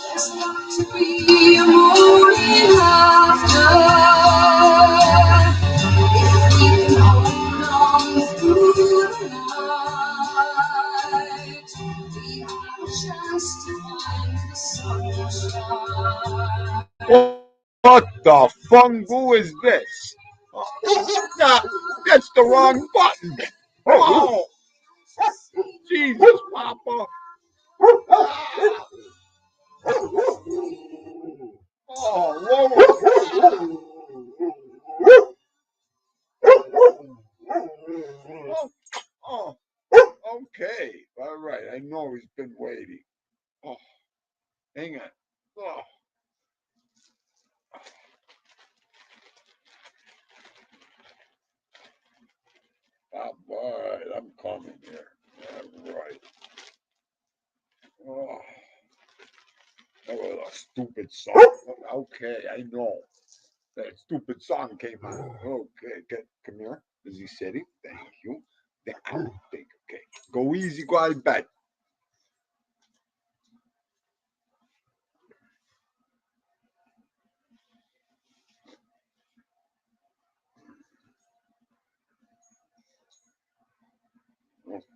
There's got to be a morning after. If we can hold on through the night, we have a chance to find the sunshine. What the fungu is this? Oh, that's the wrong button. Oh, Jesus, Papa. Oh, oh, okay. All right. I know he's been waiting. Oh, hang on. Oh. All right, I'm coming here. All right. Oh, that was a stupid song. Okay, I know. That stupid song came on. Okay, come here. Is he sitting? Thank you. I don't think. Okay, go easy, go out of bed.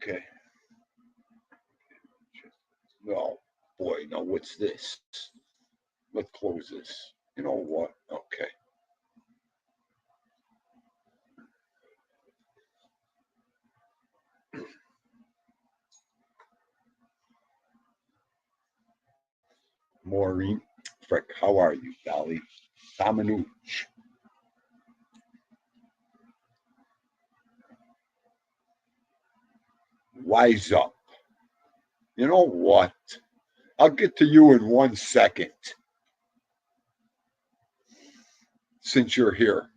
Okay. No, boy, no. What's this? Let's close this. You know what? Okay. Maureen, Frick, how are you, Dolly? Dominucci. Wise up. You know what? I'll get to you in 1 second since you're here.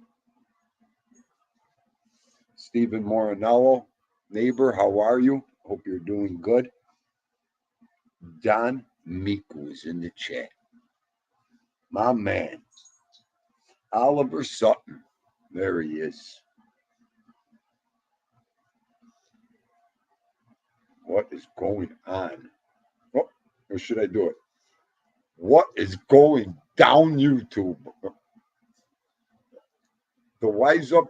Stephen Morinello, neighbor, how are you? Hope you're doing good. Don Miku is in the chat. My man. Oliver Sutton. There he is. What is going on? Oh, or should I do it? What is going down YouTube? The Wise Up.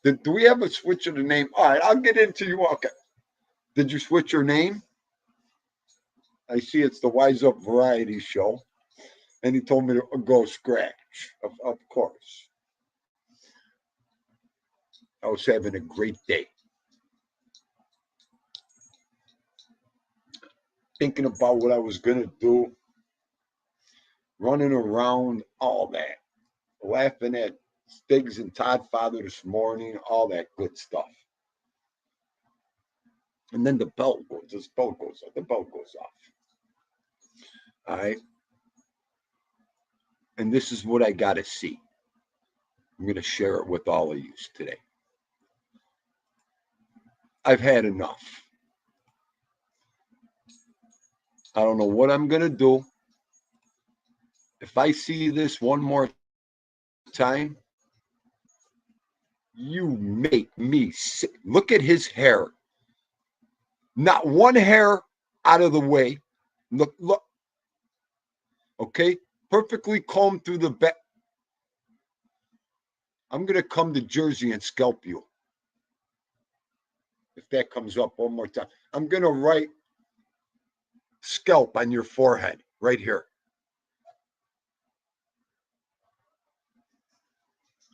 Do we have a switch of the name? All right, I'll get into you. Okay. Did you switch your name? I see it's the Wise Up Variety Show. And he told me to go scratch. Of course. I was having a great day. Thinking about what I was going to do. Running around, all that. Laughing at Stiggs and Todd Father this morning, all that good stuff. And then the bell goes off. The bell goes off. All right. And this is what I got to see. I'm going to share it with all of you today. I've had enough. I don't know what I'm going to do. If I see this one more time, you make me sick. Look at his hair. Not one hair out of the way. Look. Okay? Perfectly combed through the back. I'm going to come to Jersey and scalp you. If that comes up one more time. I'm going to write scalp on your forehead right here.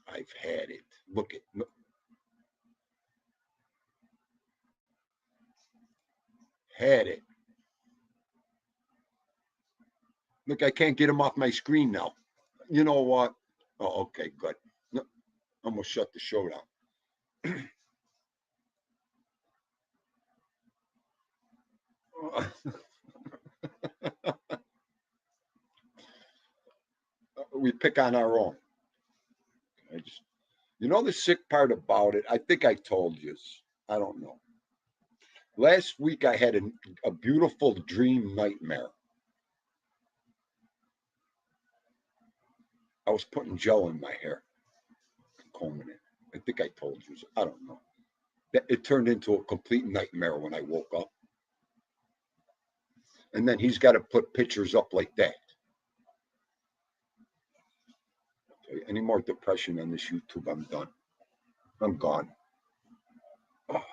I've had it. Look. Had it. Look, I can't get him off my screen now. You know what? Oh, okay, good. No, I'm going to shut the show down. We pick on our own. You know the sick part about it? I think I told you. I don't know. Last week I had a beautiful dream nightmare. I was putting gel in my hair, combing it. I think I told you. I don't know. It turned into a complete nightmare when I woke up. And then he's got to put pictures up like that. Okay, any more depression on this YouTube, I'm done. I'm gone. Oh,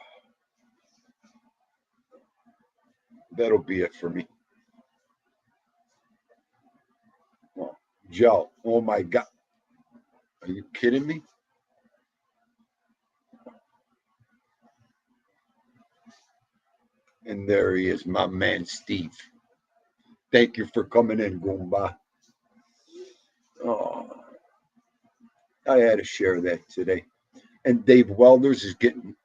that'll be it for me. Oh, gel. Oh my God. Are you kidding me? And there he is, my man, Steve. Thank you for coming in, Goomba. Oh, I had to share that today. And Dave Wilders is getting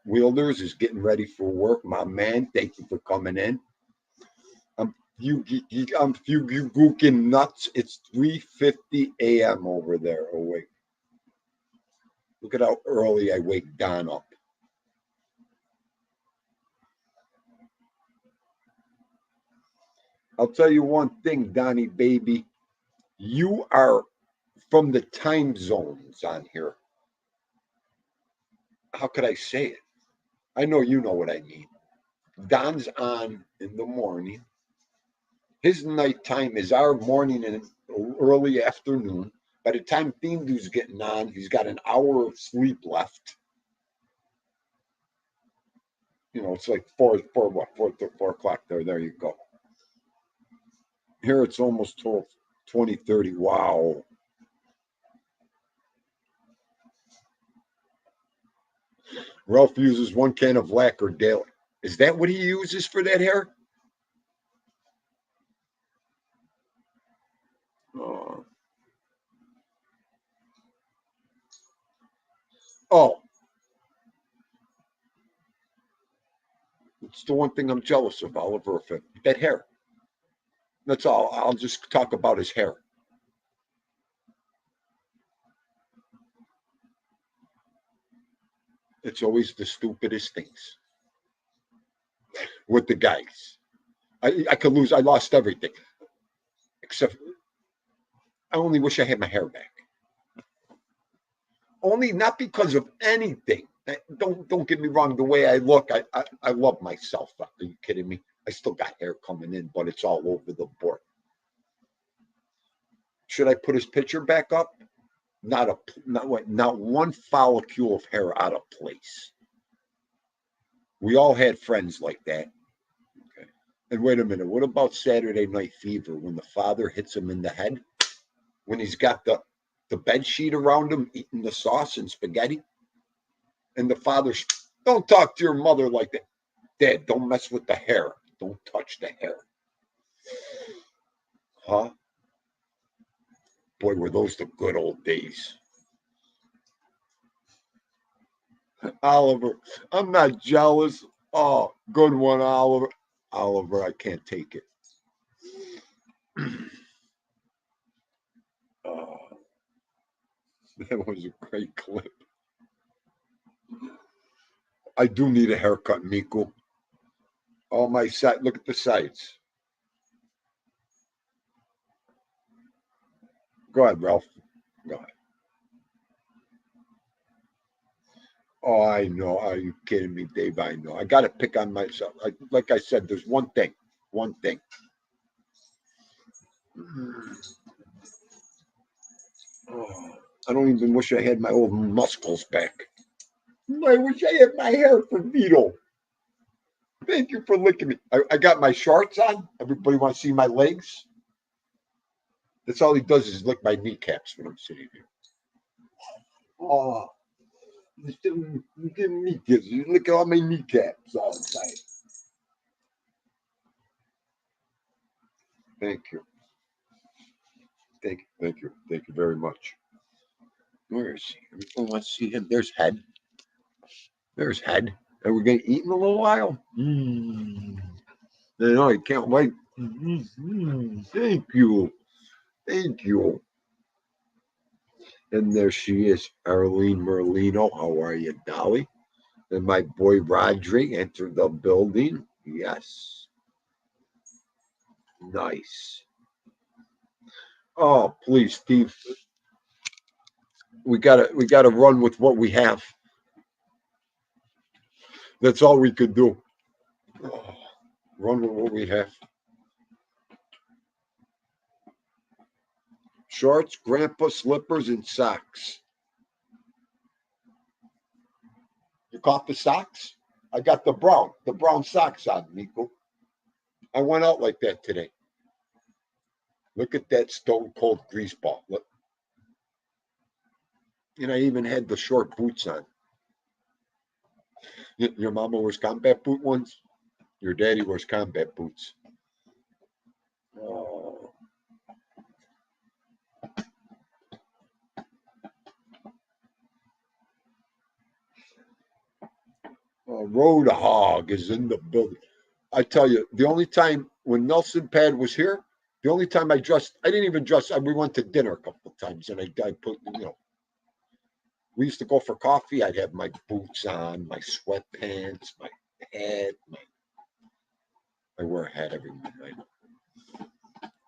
ready for work. My man, thank you for coming in. You gooking nuts. It's 3:50 a.m. over there. Awake. Look at how early I wake Don up. I'll tell you one thing, Donnie baby. You are from the time zones on here. How could I say it? I know you know what I mean. Don's on in the morning. His nighttime is our morning and early afternoon. By the time Thindu's getting on, he's got an hour of sleep left. You know, it's like 4 o'clock there. There you go. Here it's almost 20:30. Wow. Ralph uses 1 can of lacquer daily. Is that what he uses for that hair? Oh. It's the one thing I'm jealous of, Oliver, that hair. That's all. I'll just talk about his hair. It's always the stupidest things with the guys. I could lose. I lost everything. Except I only wish I had my hair back. Only not because of anything. Don't get me wrong. The way I look, I love myself. Are you kidding me? I still got hair coming in, but it's all over the board. Should I put his picture back up? Not one follicle of hair out of place. We all had friends like that. Okay. And wait a minute, what about Saturday Night Fever when the father hits him in the head? When he's got the bed sheet around him eating the sauce and spaghetti? And the father's, don't talk to your mother like that. Dad, don't mess with the hair. Don't touch the hair. Huh? Boy, were those the good old days. Oliver, I'm not jealous. Oh, good one, Oliver. Oliver, I can't take it. Oh, that was a great clip. I do need a haircut, Miku. Oh, my side. Look at the sides. Go ahead, Ralph. Go ahead. Oh, I know. Are you kidding me, Dave? I know. I got to pick on myself. Like I said, there's one thing. One thing. Oh, I don't even wish I had my old muscles back. I wish I had my hair for Vito. Thank you for licking me. I got my shorts on. Everybody want to see my legs? That's all he does is lick my kneecaps when I'm sitting here. Oh, you give me kneecaps. You lick all my kneecaps all the time. Thank you. Thank you very much. Where is he? Everyone wants to see him. There's Head. There's Head. And we're going to eat in a little while. I know, I can't wait. Thank you. Thank you. And there she is, Arlene Merlino. How are you, Dolly? And my boy Rodri entered the building. Yes. Nice. Oh, please, Steve. We gotta run with what we have. That's all we could do. Oh, run with what we have. Shorts, grandpa slippers, and socks. You caught the socks? I got the brown socks on, Nico. I went out like that today. Look at that stone cold grease ball. Look. And I even had the short boots on. Your mama wears combat boot ones? Your daddy wears combat boots. Oh. Roadhog is in the building. I tell you, the only time when Nelson Pad was here, the only time I dressed, I didn't even dress. We went to dinner a couple of times, and I put, we used to go for coffee. I'd have my boots on, my sweatpants, my hat. I wear a hat every night.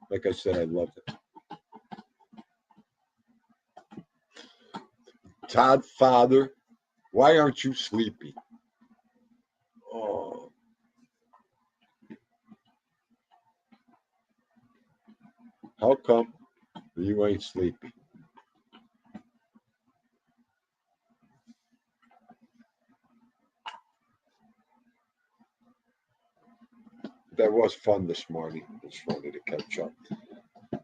Like I said, I love it. Todd Father, why aren't you sleepy? Oh. How come you ain't sleepy? That was fun this morning. It's funny to catch up.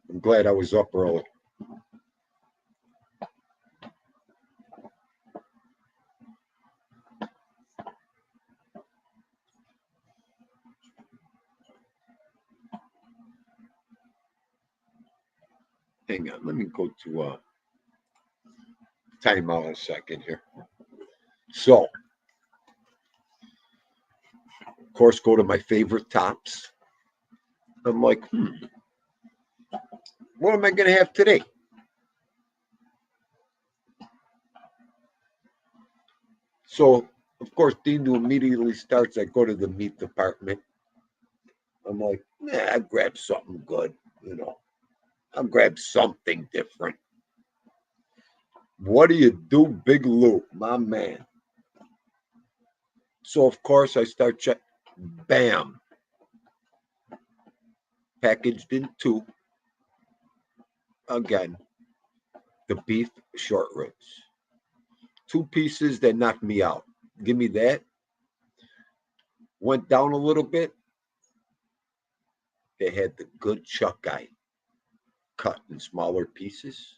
I'm glad I was up early. Hang on, let me go to time out a second here. So, of course, go to my favorite tops. I'm like, what am I going to have today? So, of course, Dean immediately starts. I go to the meat department. I'm like, I grab something good, I'll grab something different. What do you do, Big Lou, my man? So, of course, I start checking. Bam. Packaged in two. Again, the beef short ribs. 2 pieces that knocked me out. Give me that. Went down a little bit. They had the good chuck eye cut in smaller pieces.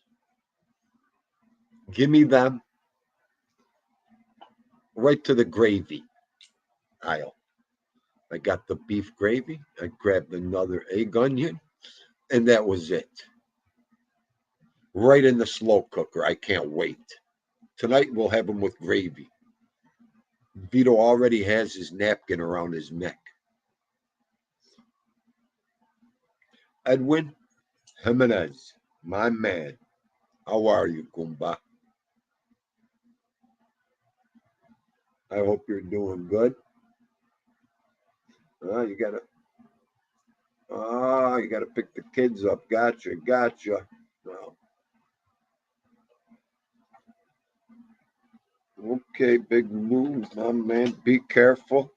Give me them. Right to the gravy aisle. I got the beef gravy. I grabbed another egg onion, and that was it. Right in the slow cooker. I can't wait. Tonight we'll have them with gravy. Vito already has his napkin around his neck. Edwin Jimenez, my man. How are you, Kumba? I hope you're doing good. You gotta pick the kids up. Gotcha. Well, okay, Big Lou, my man. Be careful.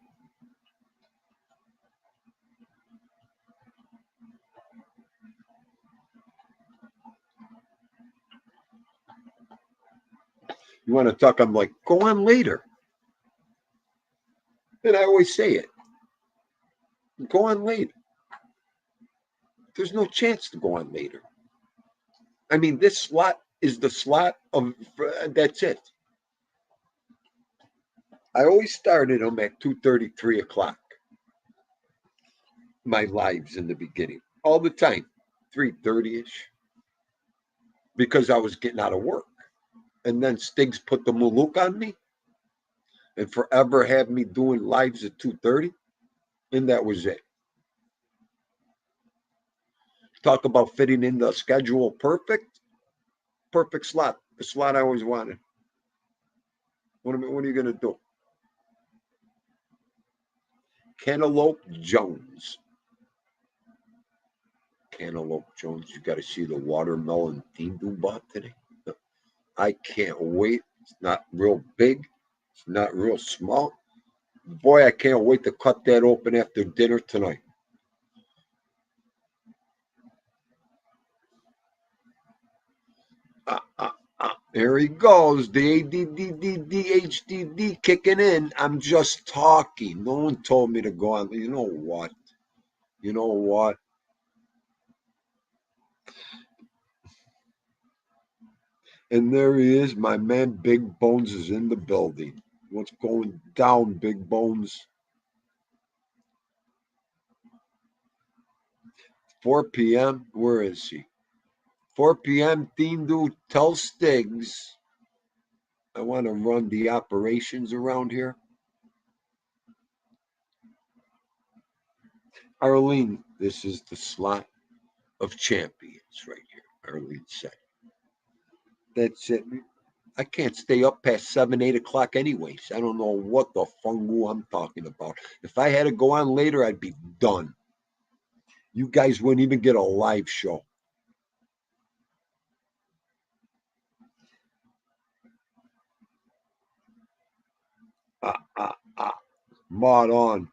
You want to talk? I'm like, go on later. And I always say it. Go on later. There's no chance to go on later. I mean, this slot is the slot of that's it. I always started them at 2:30, 3 o'clock. My lives in the beginning, all the time, 3:30ish, because I was getting out of work. And then Stiggs put the Muluk on me and forever had me doing lives at 2:30. And that was it. Talk about fitting in the schedule perfect slot, the slot I always wanted. What are you going to do? Cantaloupe Jones. Cantaloupe Jones. You got to see the watermelon Dindu bought today. I can't wait. It's not real big. It's not real small. Boy, I can't wait to cut that open after dinner tonight. Here he goes. The ADDDHDD kicking in. I'm just talking. No one told me to go on. You know what? You know what? And there he is. My man Big Bones is in the building. What's going down, Big Bones? 4 p.m. Where is he? 4 p.m. Thindu, tell Stiggs I want to run the operations around here. Arlene, this is the slot of champions right here. Arlene said. That's it. I can't stay up past 7, 8 o'clock anyways. I don't know what the fungu I'm talking about. If I had to go on later, I'd be done. You guys wouldn't even get a live show. Mod on.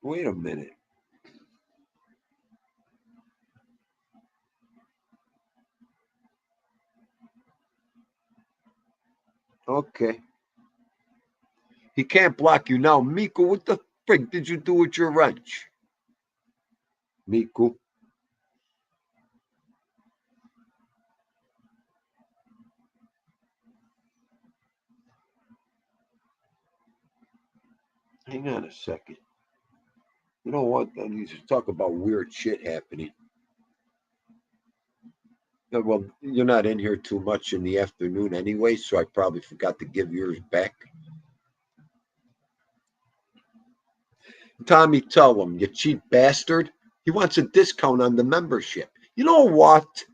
Wait a minute. Okay. He can't block you now. Miku, what the frig did you do with your wrench? Miku. Hang on a second. You know what? I need to talk about weird shit happening. Well, you're not in here too much in the afternoon anyway, so I probably forgot to give yours back. Tommy, tell him, you cheap bastard. He wants a discount on the membership. You know what?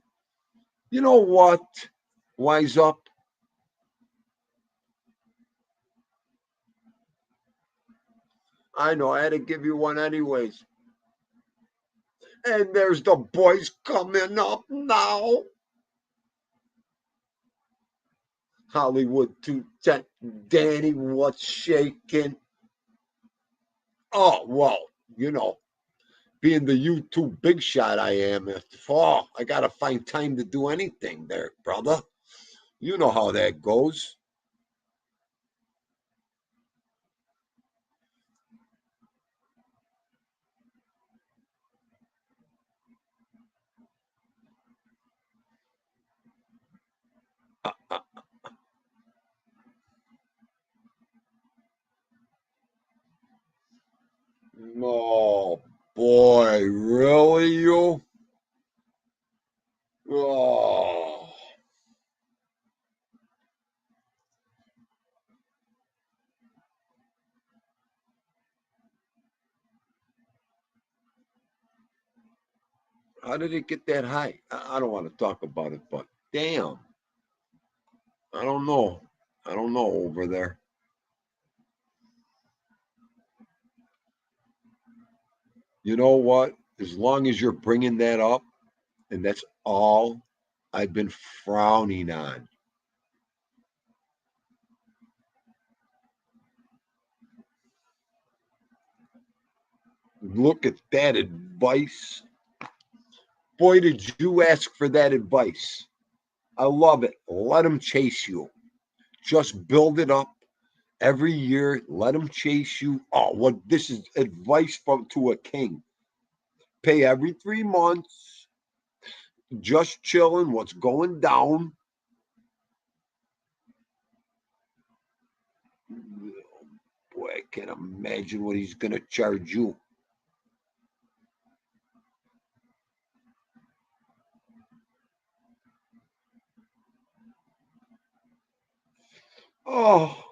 You know what? Wise up. I know, I had to give you one anyways. And there's the boys coming up now. Hollywood 210. Danny, what's shaking? Oh, well, you know, being the YouTube big shot I am, I got to find time to do anything there, brother. You know how that goes. Oh, boy, really, you? Oh. How did it get that high? I don't want to talk about it, but damn. I don't know. I don't know over there. You know what? As long as you're bringing that up, and that's all I've been frowning on. Look at that advice. Boy, did you ask for that advice. I love it. Let them chase you. Just build it up every year. Let them chase you. Oh, what this is advice from to a king. Pay every 3 months. Just chilling. What's going down? Boy, I can't imagine what he's going to charge you. Oh,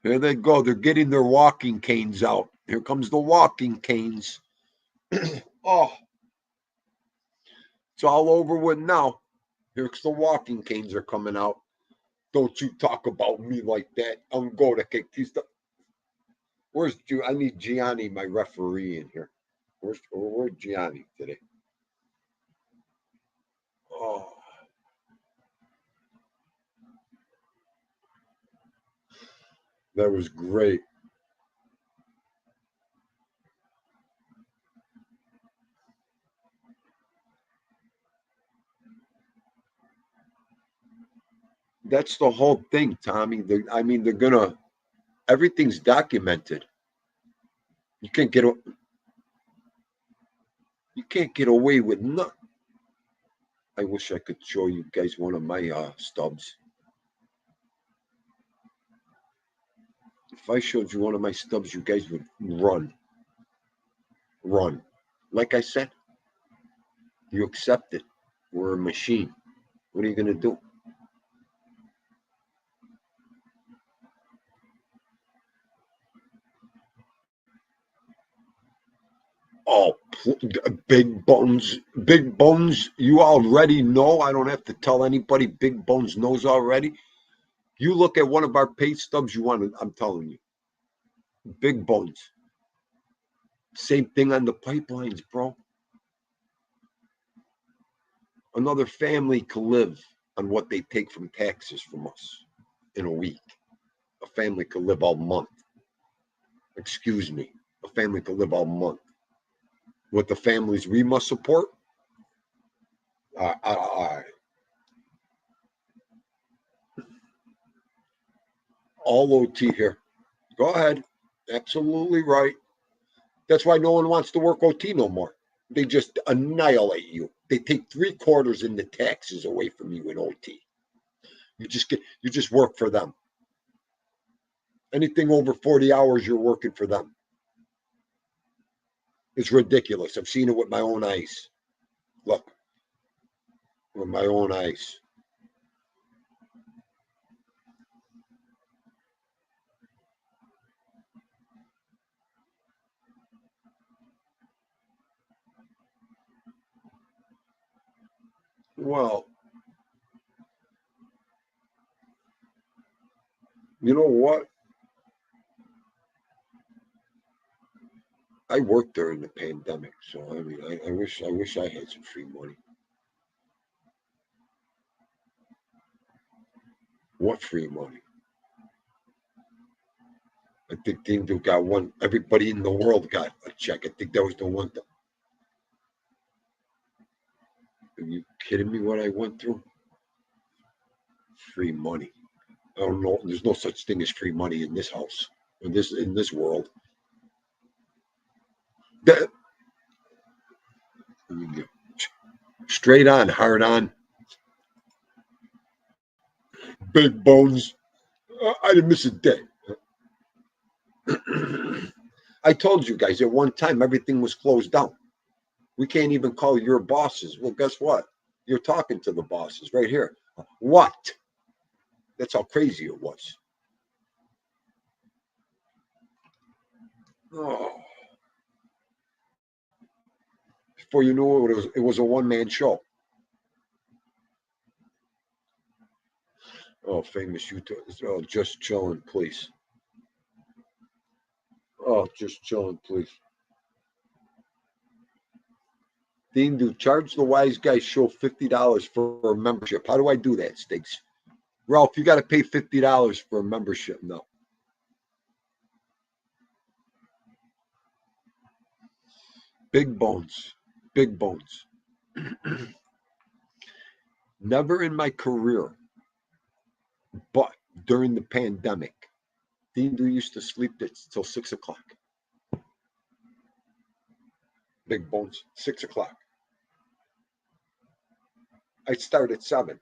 here they go. They're getting their walking canes out. Here comes the walking canes. Oh, it's all over with now. Here's the walking canes are coming out. Don't you talk about me like that. I'm going to kick these. Where's I need Gianni, my referee, in here. Where's Gianni today? Oh, that was great. That's the whole thing, Tommy. They're gonna. Everything's documented. You can't get. You can't get away with nothing. I wish I could show you guys one of my stubs. If I showed you one of my stubs, you guys would run. Run. Like I said, you accept it. We're a machine. What are you going to do? Oh, Big Bones. Big Bones, you already know. I don't have to tell anybody. Big Bones knows already. You look at one of our pay stubs, you want to, I'm telling you. Big Bones. Same thing on the pipelines, bro. Another family can live on what they take from taxes from us in a week. A family could live all month. Excuse me. A family could live all month. What the families we must support? All OT here. Go ahead. Absolutely right. That's why no one wants to work OT no more. They just annihilate you. They take 3/4 in the taxes away from you in OT. You just work for them. Anything over 40 hours, you're working for them. It's ridiculous. I've seen it with my own eyes. Look, with my own eyes. Well, you know what? I worked during the pandemic, so I mean, I wish I had some free money. What free money? I think Dingo got one. Everybody in the world got a check. I think that was the one. Are you kidding me? What I went through? Free money. I don't know. There's no such thing as free money in this house, in this world. That, straight on, hard on, big bones. I didn't miss a day. I told you guys at one time everything was closed down. We can't even call your bosses. Well, guess what? You're talking to the bosses right here. What? That's how crazy it was. Oh, before you knew it was a one-man show. Oh, famous YouTube. Oh, just chilling, please. Oh, just chilling, please. Dean, do charge the wise guy show $50 for a membership. How do I do that, Stiggs? Ralph, you got to pay $50 for a membership. No. Big bones. Big bones. Never in my career, but during the pandemic, Dean used to sleep till 6 o'clock. Big bones, 6 o'clock. I'd start at 7.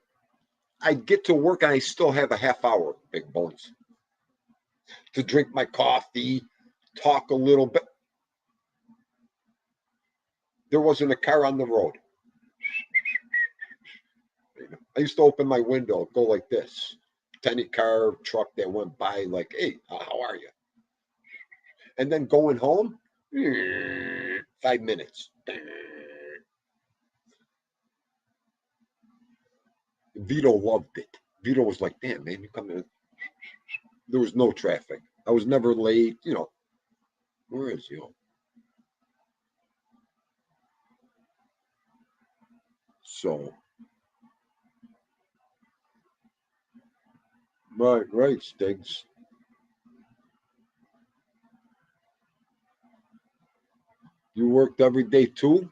I'd get to work and I still have a half hour, big bones, to drink my coffee, talk a little bit. There wasn't a car on the road. I used to open my window, go like this. Any car, truck that went by, like, hey, how are you? And then going home, 5 minutes. Vito loved it. Vito was like, damn, man, you come in. There was no traffic. I was never late. Where is he? So, right, Stiggs. You worked every day too?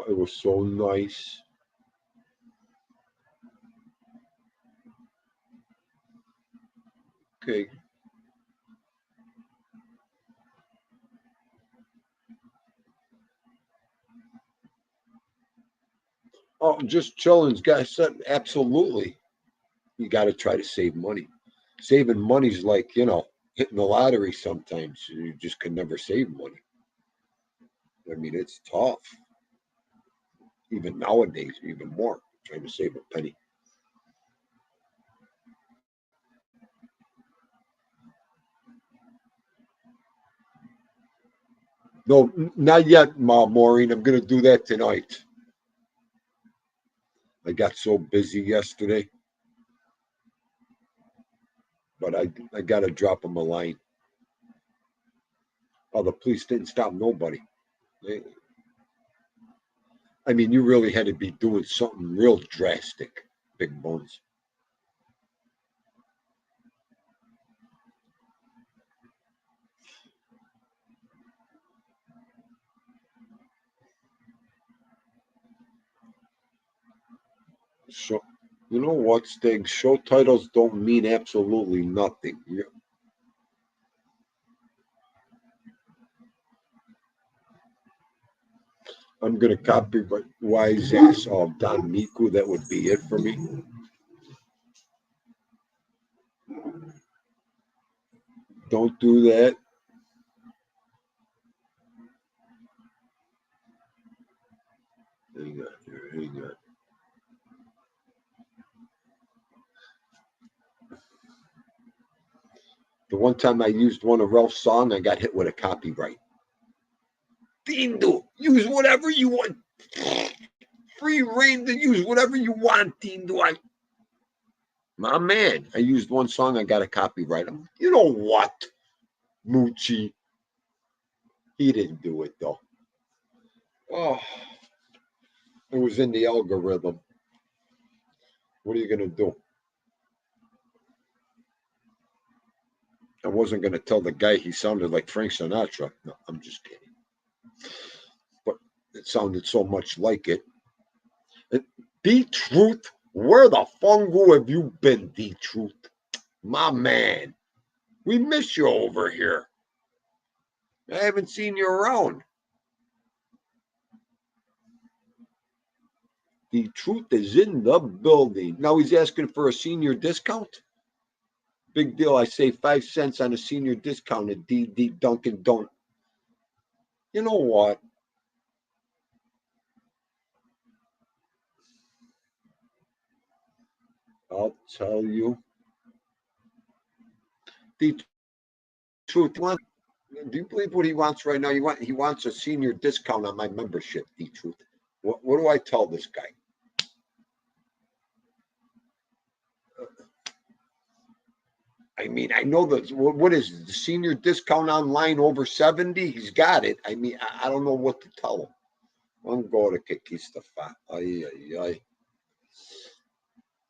Oh, it was so nice. Okay. Oh, just chilling, guys. Absolutely. You got to try to save money. Saving money's like, hitting the lottery sometimes. You just can never save money. I mean, it's tough. Even nowadays, even more, trying to save a penny. No, not yet, Maureen. I'm going to do that tonight. I got so busy yesterday, but I got to drop him a line. Oh, the police didn't stop nobody. I mean, you really had to be doing something real drastic, Big Bones. So, you know what, Stig? Show titles don't mean absolutely nothing. I'm going to copy Wise Ass of Don Miku. That would be it for me. Don't do that. Hang on here. Hang on. The one time I used one of Ralph's song, I got hit with a copyright. Tindo, use whatever you want. Free reign to use whatever you want, Tindo. My man, I used one song, I got a copyright. You know what, Moochie? He didn't do it though. Oh, it was in the algorithm. What are you gonna do? I wasn't gonna tell the guy he sounded like Frank Sinatra. No, I'm just kidding. But it sounded so much like it. The Truth, where the fungu have you been, The Truth? My man, we miss you over here. I haven't seen you around. The Truth is in the building. Now he's asking for a senior discount. Big deal. I save 5 cents on a senior discount at DD Dunkin' Donut. You know what? I'll tell you. The Truth. Do you believe what he wants right now? He wants a senior discount on my membership. The Truth. What do I tell this guy? I mean, I know that what is it, the senior discount online over 70? He's got it. I mean, I don't know what to tell him. I'm going to Kikista. Ay, ay, ay.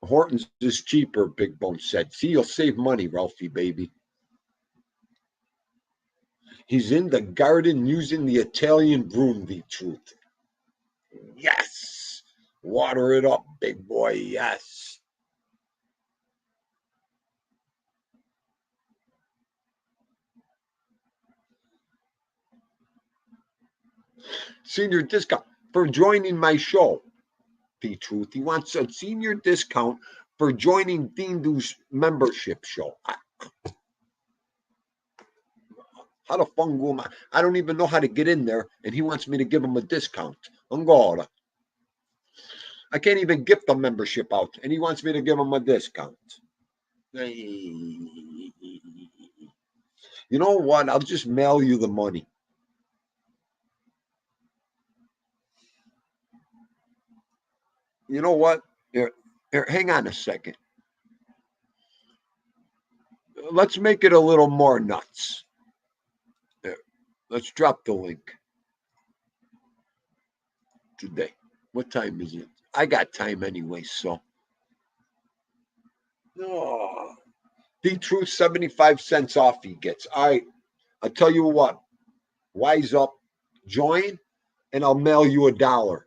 Horton's is cheaper, Big Bone said. See, you'll save money, Ralphie, baby. He's in the garden using the Italian broom, The Truth. Yes. Water it up, big boy. Yes. Senior discount for joining my show, The Truth. He wants a senior discount for joining Dindu's membership show. How the fungu am I? I don't even know how to get in there, and he wants me to give him a discount. Angora. I can't even gift the membership out, and he wants me to give him a discount. You know what? I'll just mail you the money. You know what? Here, hang on a second. Let's make it a little more nuts. There, let's drop the link today. What time is it? I got time anyway, so. Oh, The Truth, 75 cents off he gets. All right, I'll tell you what. Wise up, join, and I'll mail you $1.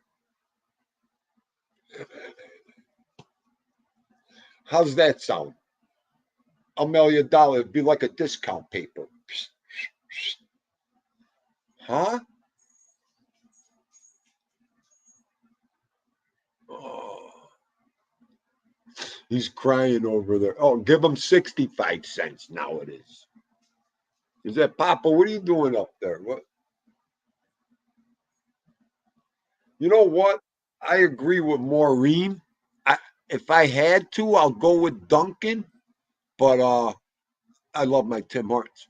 How's that sound? I'll mail you $1. It'd be like a discount paper. Huh? Oh, he's crying over there. Oh, give him 65 cents now it is. Is that Papa? What are you doing up there? What? You know what? I agree with Maureen. If I had to, I'll go with Duncan, but I love my Tim Hortons.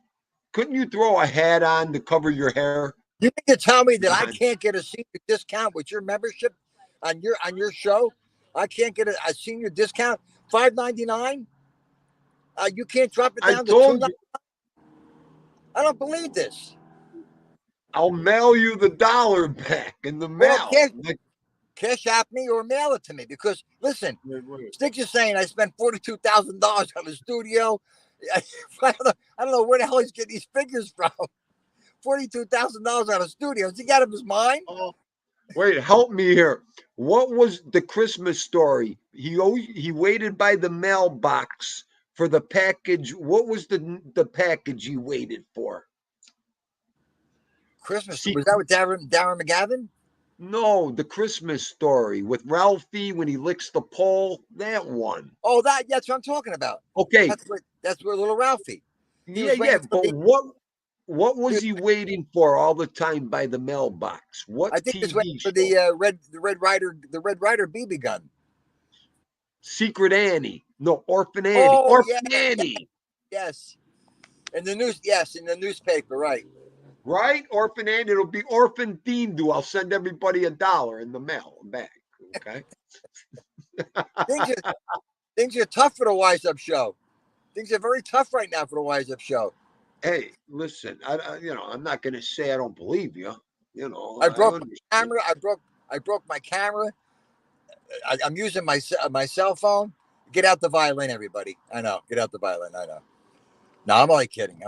Couldn't you throw a hat on to cover your hair? You mean to tell me that I can't get a senior discount with your membership on your show? I can't get a senior discount, $5.99. You can't drop it I down to told $2. you, I don't believe this. I'll mail you the $1 back in the Well, mail. cash app me or mail it to me because listen, Wait. Sticks is saying I spent $42,000 on the studio. I don't know where the hell he's getting these figures from. $42,000 on a studio. Is he out of his mind? Oh, wait, help me here. What was the Christmas story? He waited by the mailbox for the package. What was the package he waited for? Christmas. Was that with Darren McGavin? No, the Christmas story with Ralphie when he licks the pole. That one. Oh, that's what I'm talking about. Okay. That's where little Ralphie. Yeah. But what was he waiting for all the time by the mailbox? What I think TV he's waiting for show? the Red Rider BB gun. Secret Annie. No, Orphan Annie. Oh, Orphan Annie. Yes. In the newspaper, right. Right? Orphan Annie. It'll be Orphan Themed. I'll send everybody $1 in the mail back. Okay. Things are tough for the Wise Up Show. Things are very tough right now for the Wise Up Show. Hey, listen, I'm not going to say I don't believe you. I broke my camera. I broke my camera. I'm using my cell phone. Get out the violin, everybody. I know. Get out the violin. I know. No, I'm only kidding.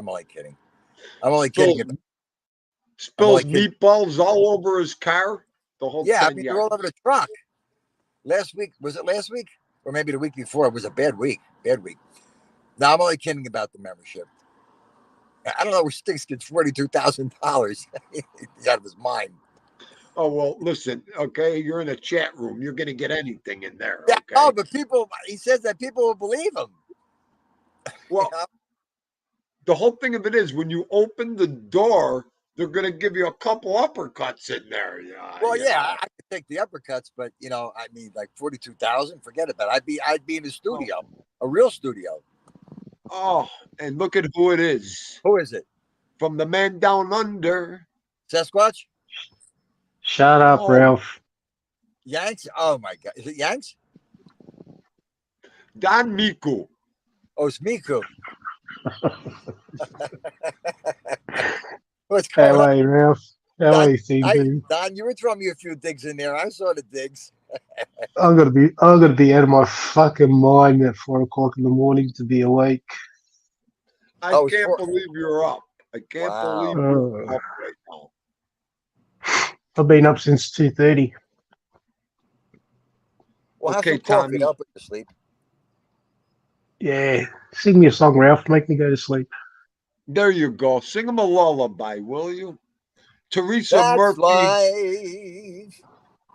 Spills meatballs all over his car. The whole they're all over the truck. Was it last week? Or maybe the week before? It was a bad week. No, I'm only kidding about the membership. I don't know where Sticks gets $42,000. He's out of his mind. Oh, well, listen, okay, you're in a chat room. You're going to get anything in there. Yeah, okay? oh, but he says that people will believe him. Well, the whole thing of it is when you open the door, they're going to give you a couple uppercuts in there. I could take the uppercuts, but I mean, like 42,000, forget about it. I'd be in a studio, a real studio. Oh, and look at who it is. Who is it? From the man down under. Sasquatch? Shut up, Ralph. Yanks? Oh my God. Is it Yanks? Don Miku. Oh, it's Miku. What's going on? Hello, Ralph. How are you, CB? Don, you were throwing me a few digs in there. I saw the digs. I'm gonna be out of my fucking mind at 4:00 in the morning to be awake. I can't believe you're up. I can't believe you're up right now. I've been up since 2:30. Well, okay, have some coffee to help you to sleep. Yeah. Sing me a song, Ralph. Make me go to sleep. There you go. Sing him a lullaby, will you? Teresa Murphy. Life.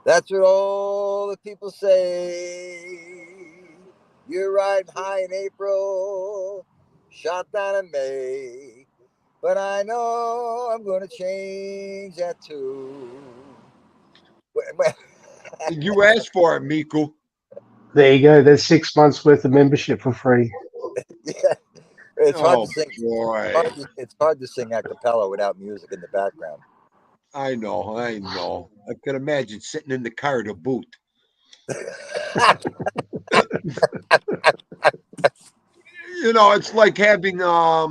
That's what all the people say. You're riding high in April, shot down in May. But I know I'm going to change that too. You asked for it, Miku. There you go. There's 6 months worth of membership for free. Yeah. It's hard to sing. Boy. It's hard to sing a cappella without music in the background. I know. I can imagine sitting in the car to boot. It's like having I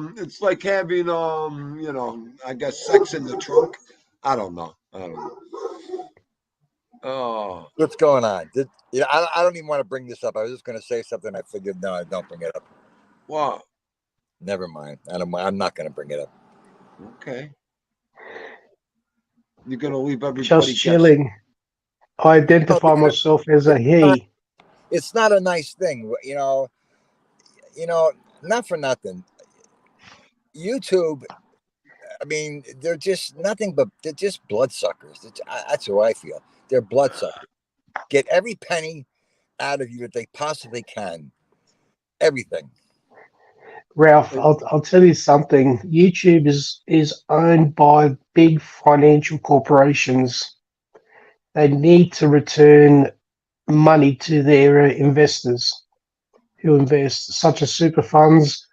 guess sex in the trunk. I don't know. Oh, what's going on? I don't even want to bring this up. I was just going to say something. I figured, no, I don't bring it up. What? Never mind. I'm not going to bring it up. Okay. You're going to leave everybody just chilling. I identify because myself as a it's not, he. it's not a nice thing, not for nothing. YouTube, I mean, they're just nothing but they're just bloodsuckers. That's how I feel. They're bloodsuckers. Get every penny out of you that they possibly can. Everything. Ralph, I'll tell you something. YouTube is owned by big financial corporations. They need to return money to their investors who invest, such as super funds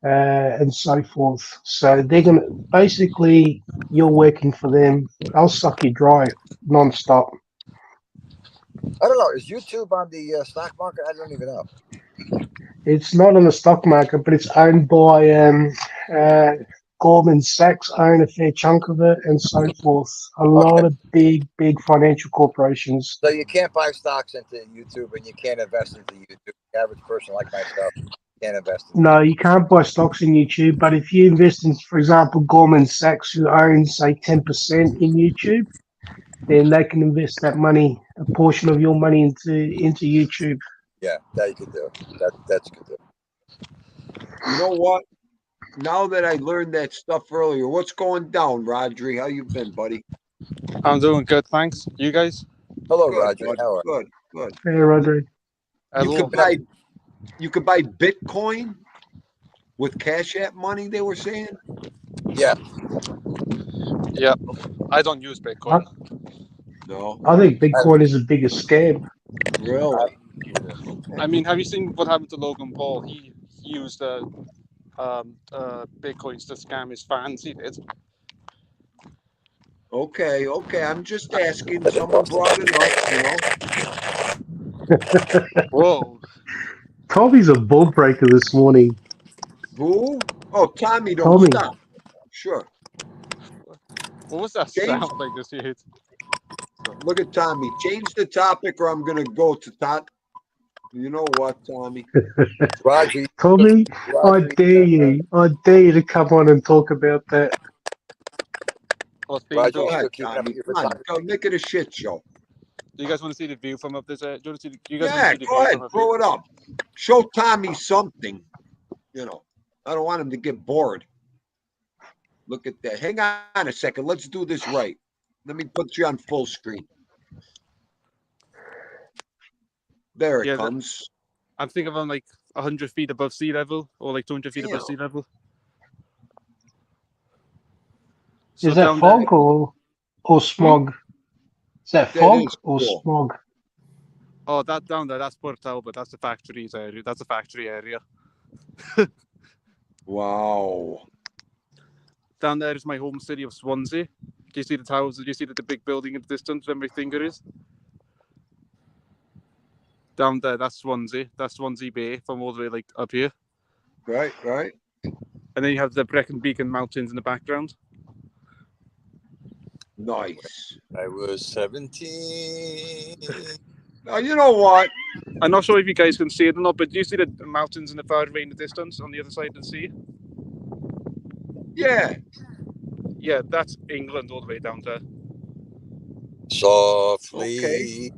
and so forth. So they're going to basically, you're working for them. They'll suck you dry non-stop. I don't know. Is YouTube on the stock market? I don't even know. It's not on the stock market, but it's owned by uh, Goldman Sachs, own a fair chunk of it, and so forth. A Okay. lot of big financial corporations. So you can't buy stocks into YouTube and you can't invest into YouTube. The average person like myself can't invest in No, YouTube. you can't buy stocks in YouTube, but if you invest in, for example, Goldman Sachs, who owns, say, 10% in YouTube, then they can invest that money, a portion of your money into YouTube. Yeah, that you could do. That's good. Do. You know what? Now that I learned that stuff earlier, what's going down, Rodri? How you been, buddy? I'm doing good, thanks. You guys? Hello, Good, Roger. bud. How are Good, good. Hey, Rodri. You Hello. could buy Bitcoin with Cash App money, they were saying? Yeah. Yeah, I don't use I, Bitcoin. No. I think I, Bitcoin is the biggest scam. Really? I mean, have you seen what happened to Logan Paul? He used Bitcoins to scam his fans. He did. Okay, okay. I'm just asking. Someone brought it up, Whoa. Tommy's a bull breaker this morning. Who? Oh, Tommy, don't Tommy. stop. Sure. What was that Change. sound I just heard? Look at Tommy. Change the topic or I'm going to go to top. You know what, Tommy? Roger. Tommy, I Roger. dare you. I dare you to come on and talk about that. What's being Roger, Go you done? ahead, still keeping up Tommy. with your Come on. photography? Go make it a shit show. Do you guys want to see the view from up this? Do you want to see? You guys want to Yeah, see the go view ahead. from up Throw here? it up. Show Tommy something. I don't want him to get bored. Look at that. Hang on a second. Let's do this right. Let me put you on full screen. There it Yeah, comes. I'm thinking I'm like 100 feet above sea level, or like 200 feet above Damn. sea level. Is that down there, fog or smog? Is that That fog is or cool. smog? oh, that down there, that's Port Talbot. That's the factories area. That's a factory area. Wow. Down there is my home city of Swansea. Do you see the towers? Do you see the big building in the distance where my finger is? Down there, that's Swansea. That's Swansea Bay from all the way like up here. Right, right. And then you have the Brecon Beacon Mountains in the background. Nice. I was 17. Now, you know what? I'm not sure if you guys can see it or not, but do you see the mountains in the far away in the distance on the other side of the sea? Yeah. Yeah, that's England all the way down there. Softly. Okay.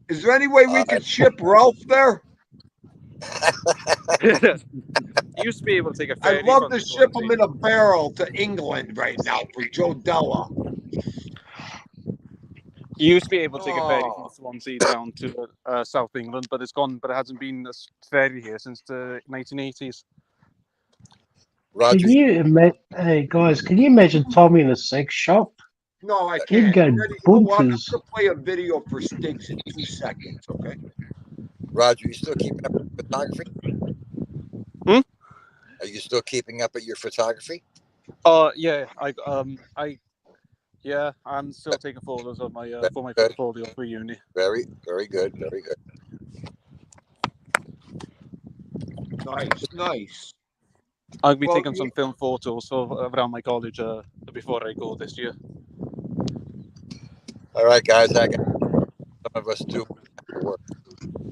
Is there any way we could ship Ralph there? You used to be able to take a ferry. I'd love from to the ship him Swansea. in a barrel to England right now for Joe Della. You used to be able to take a ferry from Oh. Swansea down to South England, but it's gone. But it hasn't been a ferry here since the 1980s. Roger. Can you imagine? Hey guys, can you imagine Tommy in a sex shop? No, I He'd can't. go Ready? You know what? I'm bunkers. going to play a video for Stiggs in 2 seconds, okay? Roger, you still keeping up with photography? Are you still keeping up at your photography? Yeah, I'm still taking photos of my for my Good. portfolio for uni. Very, very good. Very good. Nice, nice. I'll be Well, taking some film photos around my college before I go this year. All right, guys. Some of us do work.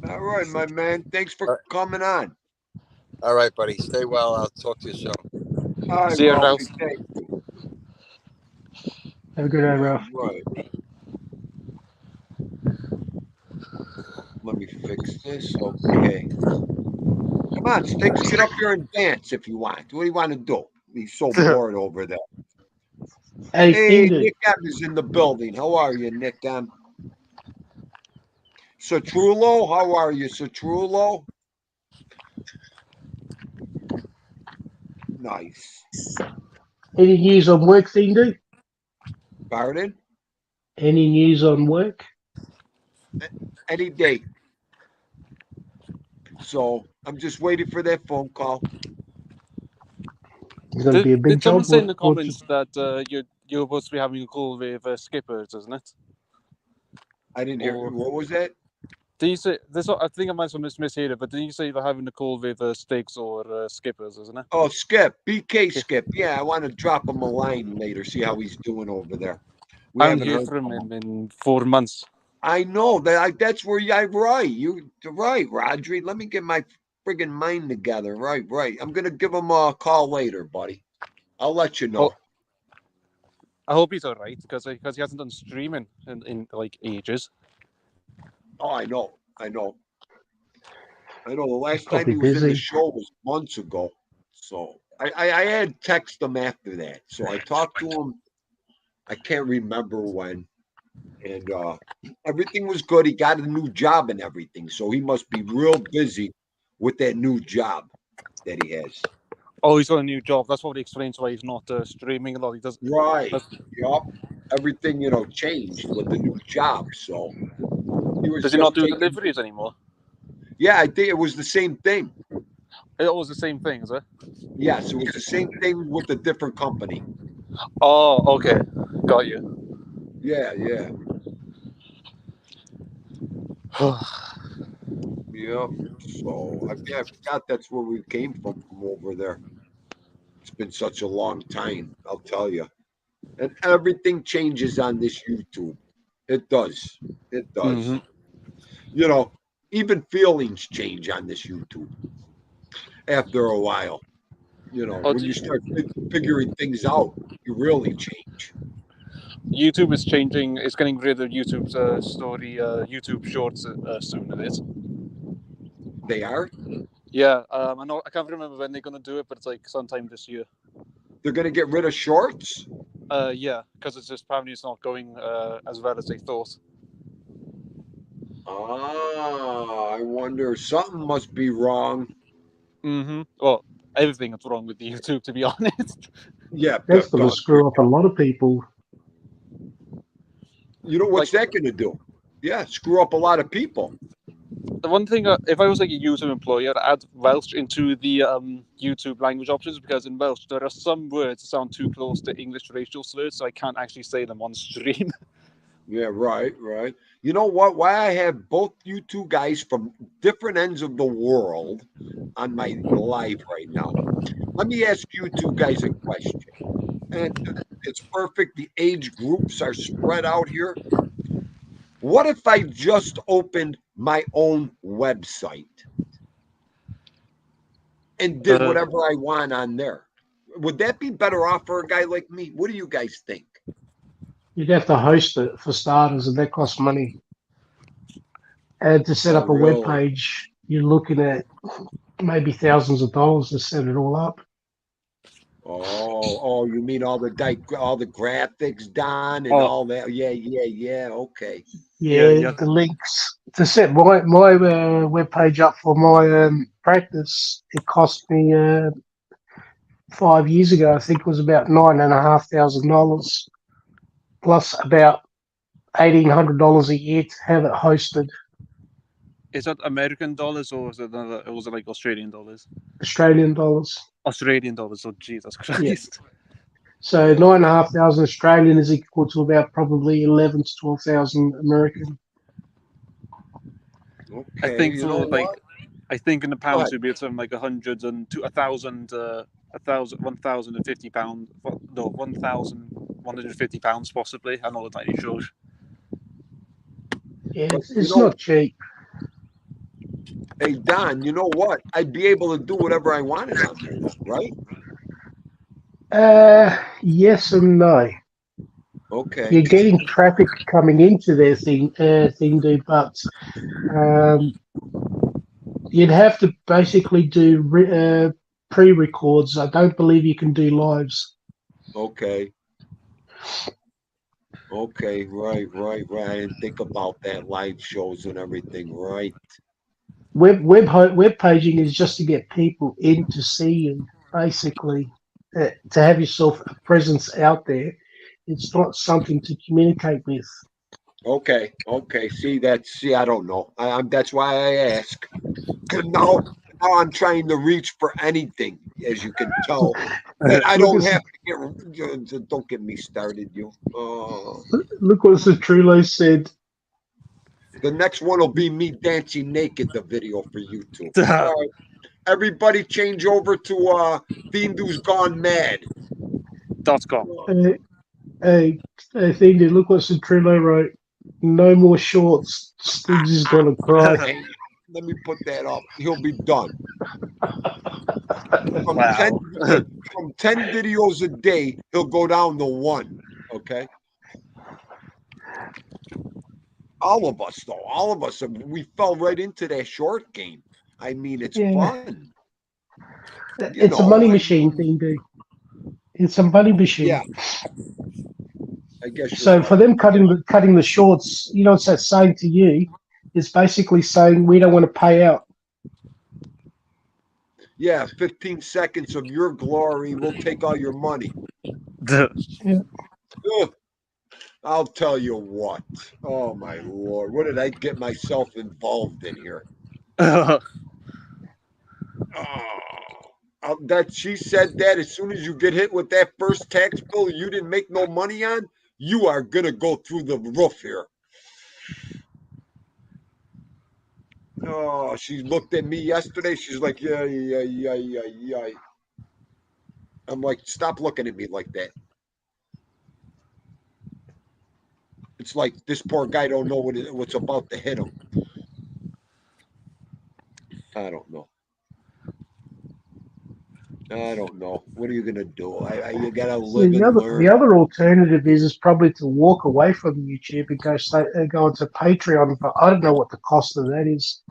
All right, my man. Thanks for coming on. All right, buddy. Stay well. I'll talk to you soon. All right, See you, Ralphie. Ralph. Thank you. Have a good day, Ralph. Right. Let me fix this. Okay. Come on, Sticks, get up here and dance if you want. What do you want to do? He's so bored over there. Hey, Hey, Indu, Nick M is in the building. How are you, Nick M? Satrulo, how are you, Satrulo? Nice. any news on work, Indu? Pardon? Any news on work? Any day. So I'm just waiting for that phone call. It's going to be a big Did someone job. say in the What comments that you're supposed to be having a call with Skippers, isn't it? I didn't hear. Or What was that? did you say this? I think I might have misheard it, but did you say they're having a call with Sticks or Skippers, isn't it? Oh, Skip, BK Skip. Yeah, I want to drop him a line later, see how he's doing over there. We I haven't haven't heard heard from from him. him in 4 months. I know that. That's where you're right. You're right, Rodri. Let me get my friggin' mind together. Right. I'm gonna give him a call later, buddy. I'll let you know. Oh, I hope he's all right because he hasn't done streaming in like ages. Oh, I know. The last time Probably he was in the busy. show was months ago. So I had text him after that. So I talked to him. I can't remember when. And everything was good. He got a new job and everything. So he must be real busy with that new job that he has. Oh, he's got a new job. That's probably explains why he's not streaming a lot. He does. Right. Yup. Everything, changed with the new job. So he was Does he just not do taking. deliveries anymore? Yeah, I think it was the same thing. It was the same thing, is it? Yes, it was the same thing with a different company. Oh, okay, got you. Yeah. Yep. So I forgot that's where we came from over there. It's been such a long time, I'll tell you. And everything changes on this YouTube. It does. Mhm. Even feelings change on this YouTube after a while. Oh, When you start figuring things out, you really change. YouTube is changing. It's getting rid of YouTube's story, YouTube Shorts soon. It is. They are. Yeah, I can't remember when they're gonna do it, but it's like sometime this year. They're going to get rid of shorts. Yeah, because it's just apparently it's not going as well as they thought. I wonder. Something must be wrong. Mm-hmm. Well, everything is wrong with the YouTube, to be honest. Yeah, That's going to screw up a lot of people. What's that going to do? Yeah, screw up a lot of people. The one thing, if I was like a YouTube employee, I'd add Welsh into the YouTube language options because in Welsh there are some words that sound too close to English racial slurs, so I can't actually say them on stream. Yeah, right. You know what? Why I have both you two guys from different ends of the world on my live right now. Let me ask you two guys a question. And it's perfect. The age groups are spread out here. What if I just opened my own website and did whatever I want on there? Would that be better off for a guy like me? What do you guys think? You'd have to host it for starters, and that costs money. And to set Oh, up a really? web page, you're looking at maybe thousands of dollars to set it all up. Oh, you mean all the graphics done and all that? Yeah. Okay. Yeah, the links to set my web page up for my practice. It cost me 5 years ago. I think it was about $9,500 plus about $1,800 a year to have it hosted. Is that American dollars or is it like Australian dollars? Australian dollars. Australian dollars. Oh Jesus Christ! Yeah. So 9,500 Australian is equal to about probably 11 to 12,000 American. Okay. I think I think in the pounds ahead. it'd be something like 100 and to 1,000, 1,050 pounds. No, 1,150 pounds possibly. I'm not entirely sure. Yeah, it's not cheap. Hey Don, you know what? I'd be able to do whatever I wanted on there, right? Yes and no. Okay. You're getting traffic coming into their thing, but you'd have to basically do pre-records. I don't believe you can do lives. Okay. Okay. Right. I didn't think about that live shows and everything. Right. Web paging is just to get people in to see you, basically, to have yourself a presence out there. It's not something to communicate with. Okay. See, I don't know. That's why I ask. 'Cause now I'm trying to reach for anything, as you can tell. And I don't Look, have to get. Don't get me started, you. look what Citrullo said. The next one will be me dancing naked. The video for YouTube. All right, everybody, change over to Fiend Who's Gone Mad. .com. I think that look what Citrullo wrote. No more shorts. Stigs is gonna cry. Hey, let me put that up. He'll be done. From Wow. 10 videos a day, he'll go down to 1. Okay. All of us, we fell right into that short game. I mean, it's Yeah, fun. it's a money machine thing, dude. It's a money machine. Yeah, I guess you're So for right. them cutting the shorts, you know what that's saying to you? It's basically saying we don't want to pay out. Yeah, 15 seconds of your glory. We'll take all your money. Yeah. Ugh, I'll tell you what. Oh, my Lord. What did I get myself involved in here? That she said that as soon as you get hit with that first tax bill you didn't make no money on, you are going to go through the roof here. Oh, she looked at me yesterday. She's like, yeah. I'm like, stop looking at me like that. It's like this poor guy don't know what's about to hit him. I don't know. What are you gonna do? You gotta live and learn. The other alternative is probably to walk away from YouTube and go onto Patreon, but I don't know what the cost of that is.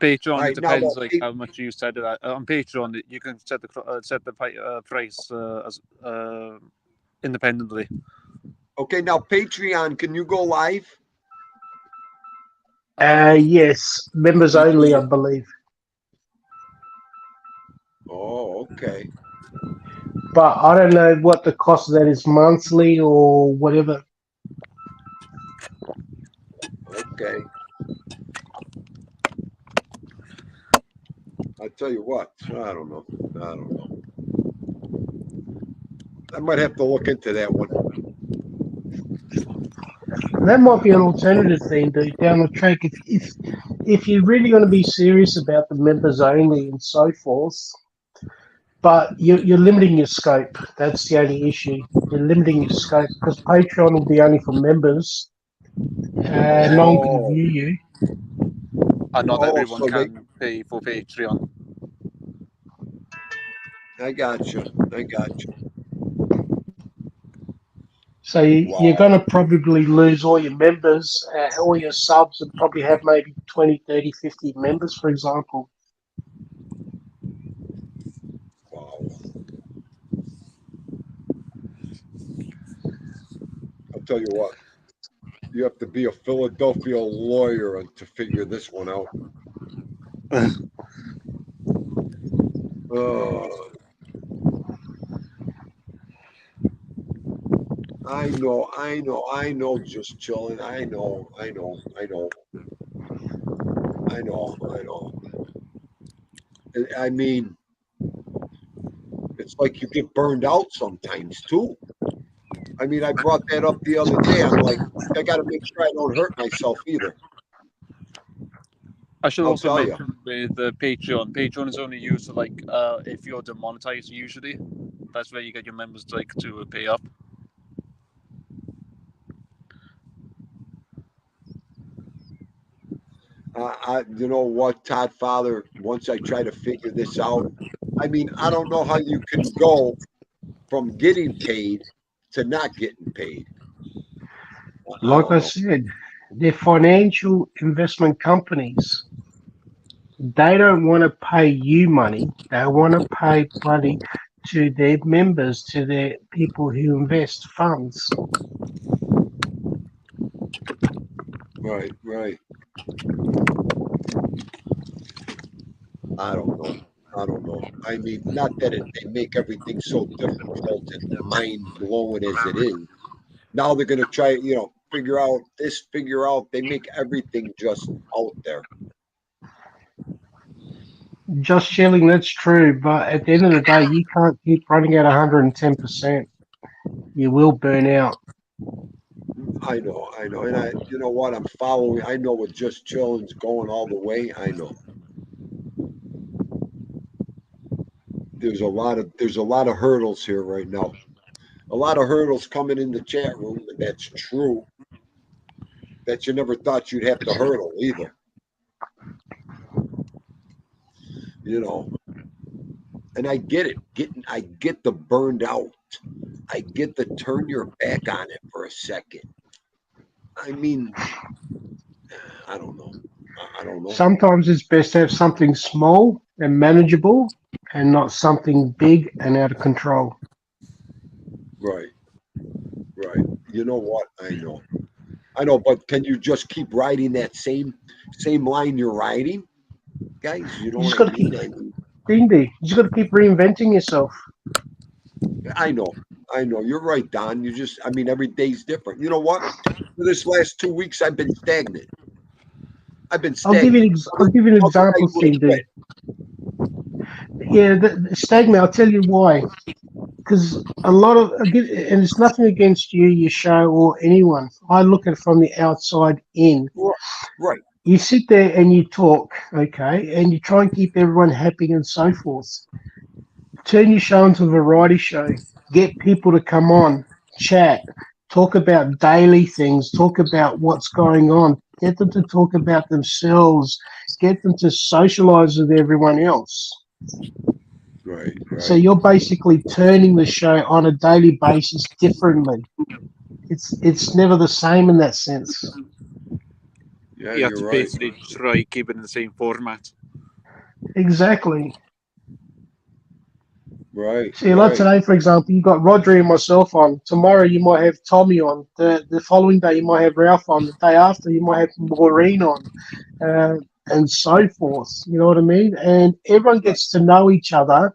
Patreon, All it right, now depends like how much you set it at. On Patreon, you can set the price as independently. Okay, now Patreon, can you go live? Yes, members only, I believe. Oh, okay. But I don't know what the cost of that is monthly or whatever. Okay. I tell you what, I don't know. I might have to look into that one. That might be an alternative thing, dude, down the track. If you're really going to be serious about the members only and so forth, but you're limiting your scope. That's the only issue. You're limiting your scope because Patreon will be only for members. No one can view you. And not everyone so can pay for Patreon. I got you. So you're going to probably lose all your members, all your subs, and probably have maybe 20, 30, 50 members, for example. Wow. I'll tell you what. You have to be a Philadelphia lawyer to figure this one out. I know, just chilling. I know. I mean, it's like you get burned out sometimes too. I mean, I brought that up the other day. I'm like, I got to make sure I don't hurt myself either. I should also mention with Patreon is only used for like if you're demonetized usually. That's where you get your members to pay up. You know what, Todd Father, once I try to figure this out, I mean, I don't know how you can go from getting paid to not getting paid. Like don't I know. said, they're financial investment companies. They don't want to pay you money. They want to pay money to their members, to their people who invest funds. Right, right. I don't know. I don't know. I mean, not that they make everything so difficult and mind blowing as it is. Now they're gonna try, figure out this, figure out. They make everything just out there. Just chilling, that's true. But at the end of the day, you can't keep running at 110%. You will burn out. I know, and you know what? I'm following. I know with Just Chilling's going all the way. I know. There's a lot of hurdles here right now. A lot of hurdles coming in the chat room, and that's true. That you never thought you'd have to hurdle either. And I get it. I get the burned out. I get the turn your back on it for a second. I mean, I don't know. I don't know. Sometimes it's best to have something small and manageable and not something big and out of control. Right. You know what? I know, but can you just keep riding that same line you're riding? Guys, you know what I mean? You just got to keep reinventing yourself. I know. You're right, Don. Every day's different. You know what? For this last 2 weeks, I've been stagnant. I'll give you an example, Cindy. Yeah, the stagnant. I'll tell you why. Because and it's nothing against you, your show, or anyone. I look at it from the outside in. Right. You sit there and you talk, okay, and you try and keep everyone happy and so forth. Turn your show into a variety show. Get people to come on, chat, talk about daily things, talk about what's going on. Get them to talk about themselves. Get them to socialize with everyone else. Right. So you're basically turning the show on a daily basis differently. It's never the same in that sense. Yeah, you have to basically try keep it in the same format. Exactly. Right. See, like today, for example, you got Rodri and myself on. Tomorrow you might have Tommy on. The following day you might have Ralph on. The day after you might have Maureen on, and so forth. You know what I mean? And everyone gets to know each other,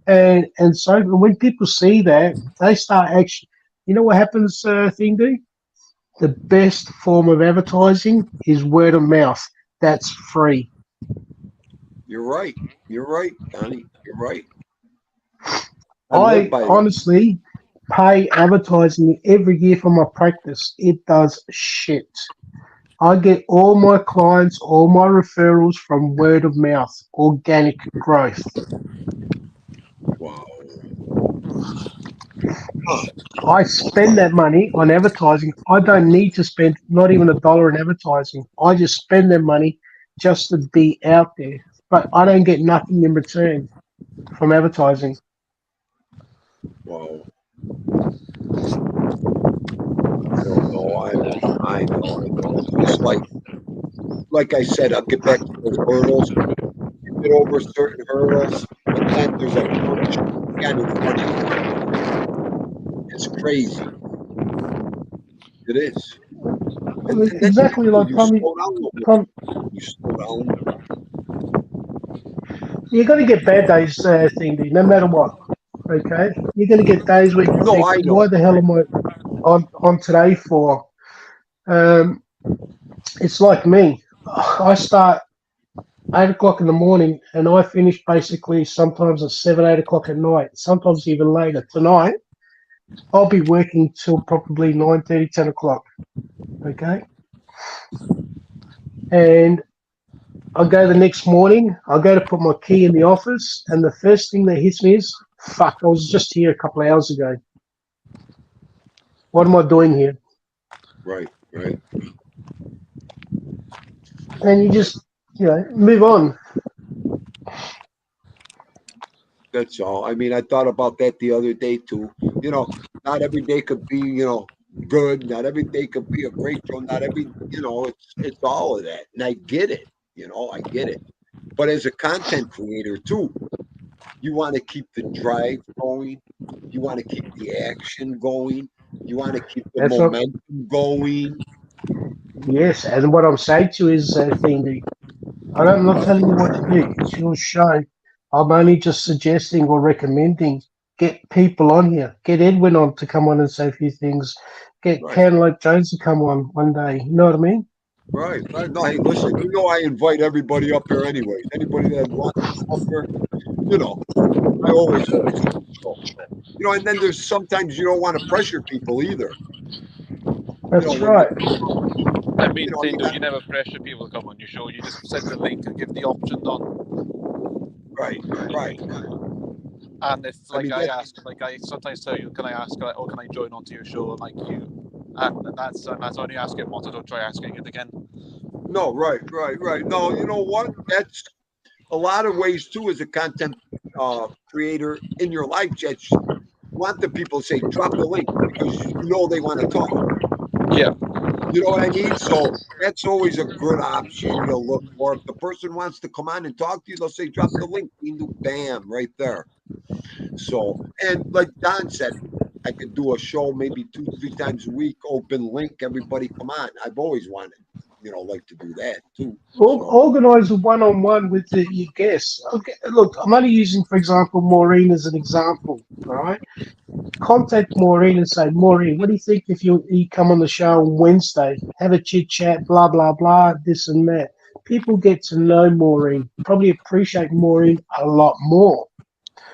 and so when people see that, they start actually. You know what happens, Thingy? The best form of advertising is word of mouth. That's free. You're right, Donnie. You're right. I honestly pay advertising every year for my practice. It does shit. I get all my clients, all my referrals from word of mouth, organic growth. Wow. I spend that money on advertising. I don't need to spend not even $1 in advertising. I just spend that money just to be out there. But I don't get nothing in return from advertising. Wow. I don't know. I know. It's like I said, I'll get back to those hurdles. You get over certain hurdles, but then there's a punch again in front of you. It's crazy. It is. And exactly like Tommy. You slow down. You're going to get bad days, Cindy, no matter what. Okay, you're going to get days where you think, "Why the hell am I on today for?" It's like me. I start 8 o'clock in the morning, and I finish basically sometimes at 7, 8 o'clock at night. Sometimes even later. Tonight, I'll be working till probably 9:30, 10 o'clock. Okay, and I'll go the next morning. I'll go to put my key in the office, and the first thing that hits me is, "Fuck! I was just here a couple of hours ago. What am I doing here?" Right. And you just, move on. That's all. I mean, I thought about that the other day too. You know, not every day could be, good. Not every day could be a great show. Not every, it's all of that. And I get it. I get it. But as a content creator too, you want to keep the drive going. You want to keep the action going. You want to keep the That's what, momentum going. yes. And what I'm saying to you is, Thingy, I'm not telling you what to do. It's your show. I'm only just suggesting or recommending get people on here. Get Edwin on to come on and say a few things. Get Right. Cantaloupe Jones to come on one day. You know what I mean? Right. No, hey, listen, I invite everybody up here anyways. Anybody that wants to come up here, I always so. And then there's sometimes you don't want to pressure people either. That's When right. I mean, Tindo, you never pressure people to come on your show. You just send the link and give the option on. Right. And if I mean, I sometimes tell you, can I ask, or can I join onto your show? And that's only asking once. I don't try asking it again. No, right. No, you know what? That's a lot of ways too as a content creator in your live chat. You want the people to say drop the link because they want to talk. Yeah. You know what I mean? So that's always a good option you'll look for. If the person wants to come on and talk to you, they'll say drop the link. Bam, right there. So, and like Don said, I could do a show maybe 2-3 times a week, open link, everybody come on. I've always wanted, like to do that too. Organize a one-on-one with your guests. Okay, look, I'm only using, for example, Maureen as an example. All right, contact Maureen and say, Maureen, what do you think if you come on the show on Wednesday, have a chit chat, blah blah blah, this and that. People get to know Maureen, probably appreciate Maureen a lot more.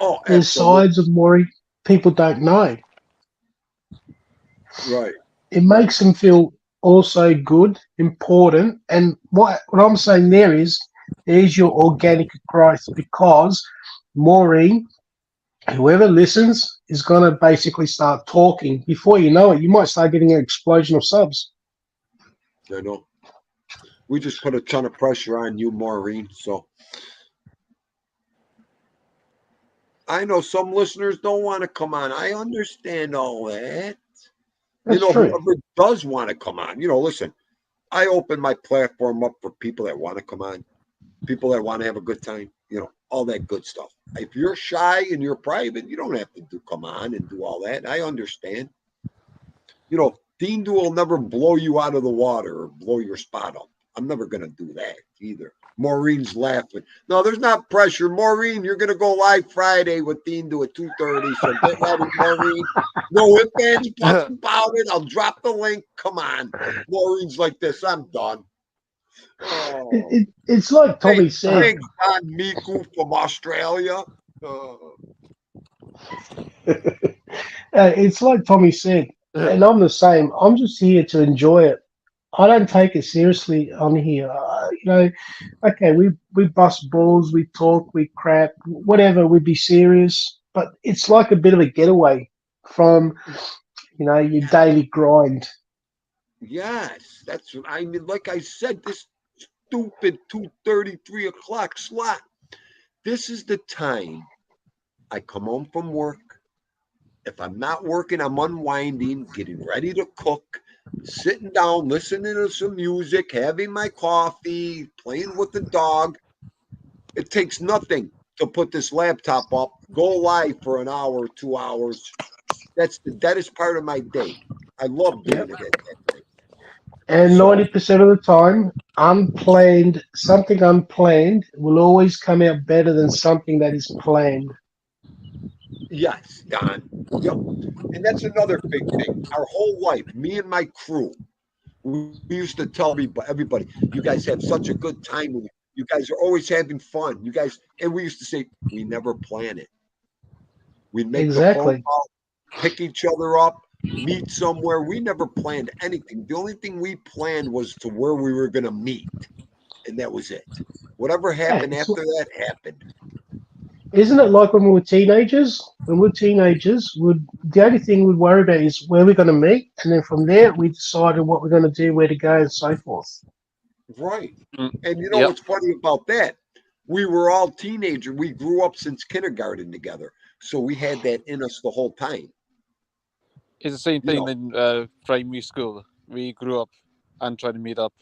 Oh, there's absolutely. sides of Maureen people don't know. Right. It makes them feel also good, important, and what I'm saying there's your organic growth because Maureen, whoever listens, is going to basically start talking. Before you know it, you might start getting an explosion of subs. I know. We just put a ton of pressure on you, Maureen. So I know some listeners don't want to come on. I understand all that. That's true. Whoever does want to come on, listen, I open my platform up for people that want to come on, people that want to have a good time, all that good stuff. If you're shy and you're private, you don't have to come on and do all that. I understand. Dean will never blow you out of the water or blow your spot up. I'm never going to do that either. Maureen's laughing. No, there's not pressure. Maureen, you're going to go live Friday with Dean at 2:30. So get ready, Maureen. No ifs, ands, buts about it. I'll drop the link. Come on. Maureen's like this. I'm done. Oh. It's like Tommy said. Thanks, Don Miku from Australia. It's like Tommy said. And I'm the same. I'm just here to enjoy it. I don't take it seriously on here. Okay, we bust balls, we talk, we crap, whatever, we'd be serious. But it's like a bit of a getaway from, your daily grind. Yes, that's what I mean. Like I said, this stupid 2:30, 3 o'clock slot. This is the time I come home from work. If I'm not working, I'm unwinding, getting ready to cook, sitting down, listening to some music, having my coffee, playing with the dog. It takes nothing to put this laptop up, go live for an hour, 2 hours. That is part of my day. I love doing it. And 90% of the time, something unplanned will always come out better than something that is planned. Yes, Don. Yep. And that's another big thing. Our whole life, me and my crew, we used to tell everybody, you guys have such a good time with it. You guys are always having fun. You guys, and we used to say, we never plan it. We'd make a phone call, pick each other up, meet somewhere. We never planned anything. The only thing we planned was to where we were going to meet. And that was it. Whatever happened after that happened. Isn't it like when we were teenagers? When we were teenagers, the only thing we'd worry about is where we're going to meet. And then from there, we decided what we're going to do, where to go, and so forth. Right. And what's funny about that? we were all teenagers. We grew up since kindergarten together. So we had that in us the whole time. It's the same You thing know. in primary school. We grew up and tried to meet up,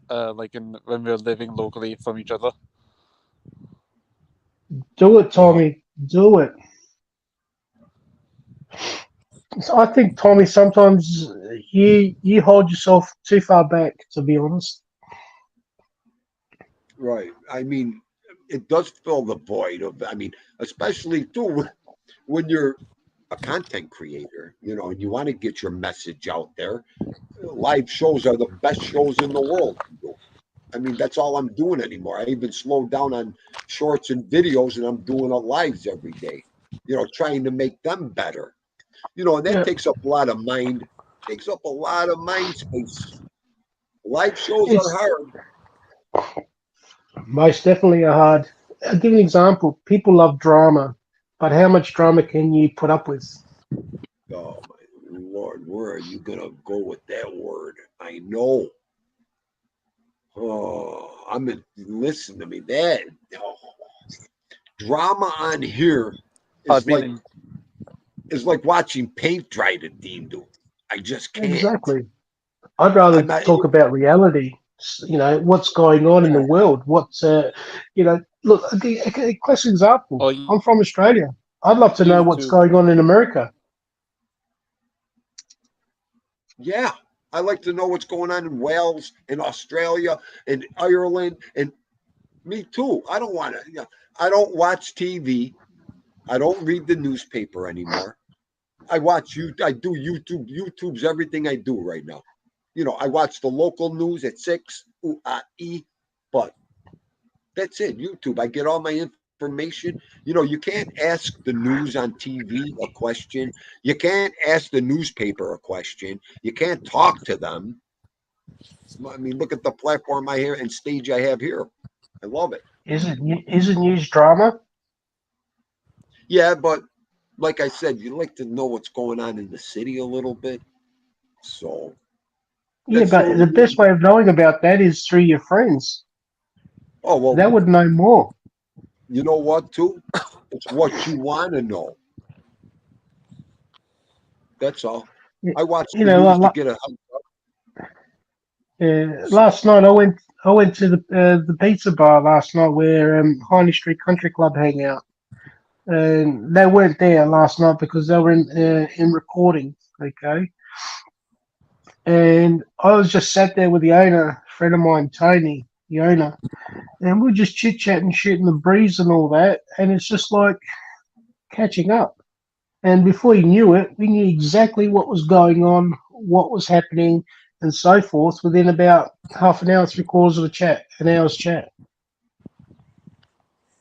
when we were living locally from each other. Do it, Tommy. Do it. So I think, Tommy, sometimes you hold yourself too far back, to be honest. Right. I mean, it does fill the void of, I mean, especially too when you're a content creator, you know, and you want to get your message out there. Live shows are the best shows in the world. I mean, that's all I'm doing anymore. I even slowed down on shorts and videos, and I'm doing lives every day, you know, trying to make them better. You know, and that Yeah, takes up a lot of mind, takes up a lot of mind space. Live shows are it's hard. most definitely a hard. I'll give you an example. People love drama, but how much drama can you put up with? Oh my Lord, where are you gonna go with that word? I know. Oh, I'm in, listen to me. That oh, drama on here I've is been like in. watching paint dry to Dean do. I just can't. Exactly. I'd rather I'm not. talk about reality. You know, what's going on in the Yeah, world. What's look, a classic example. Or I'm from Australia. I'd love to know what's YouTube. going on in America. yeah. I like to know what's going on in Wales, in Australia, in Ireland, and me too. I don't want to. You know, I don't watch TV. I don't read the newspaper anymore. I watch you. I do YouTube. YouTube's everything I do right now. You know, I watch the local news at 6. But that's it. YouTube. I get all my information. You know, you can't ask the news on TV a question. You can't ask the newspaper a question. You can't talk to them. I mean, look at the platform I hear and stage I have here. I love it. Is it news drama? Yeah, but like I said, you like to know what's going on in the city a little bit. So Yeah, that's the but only the best reason. way of knowing about that is through your friends. Oh, well, That would know more. you know what, too? It's what you want to know. That's all. You I watch you the know, news to get a. last night I went to the pizza bar last night where Harney Street Country Club hang out, and they weren't there last night because they were in recording. Okay, and I was just sat there with the owner, a friend of mine, Tony, the owner, and we are just chit chatting, shooting the breeze and all that, and it's just like catching up. And before you knew it, we knew exactly what was going on, what was happening, and so forth within about half an hour, 3/4 of a chat, an hour's chat.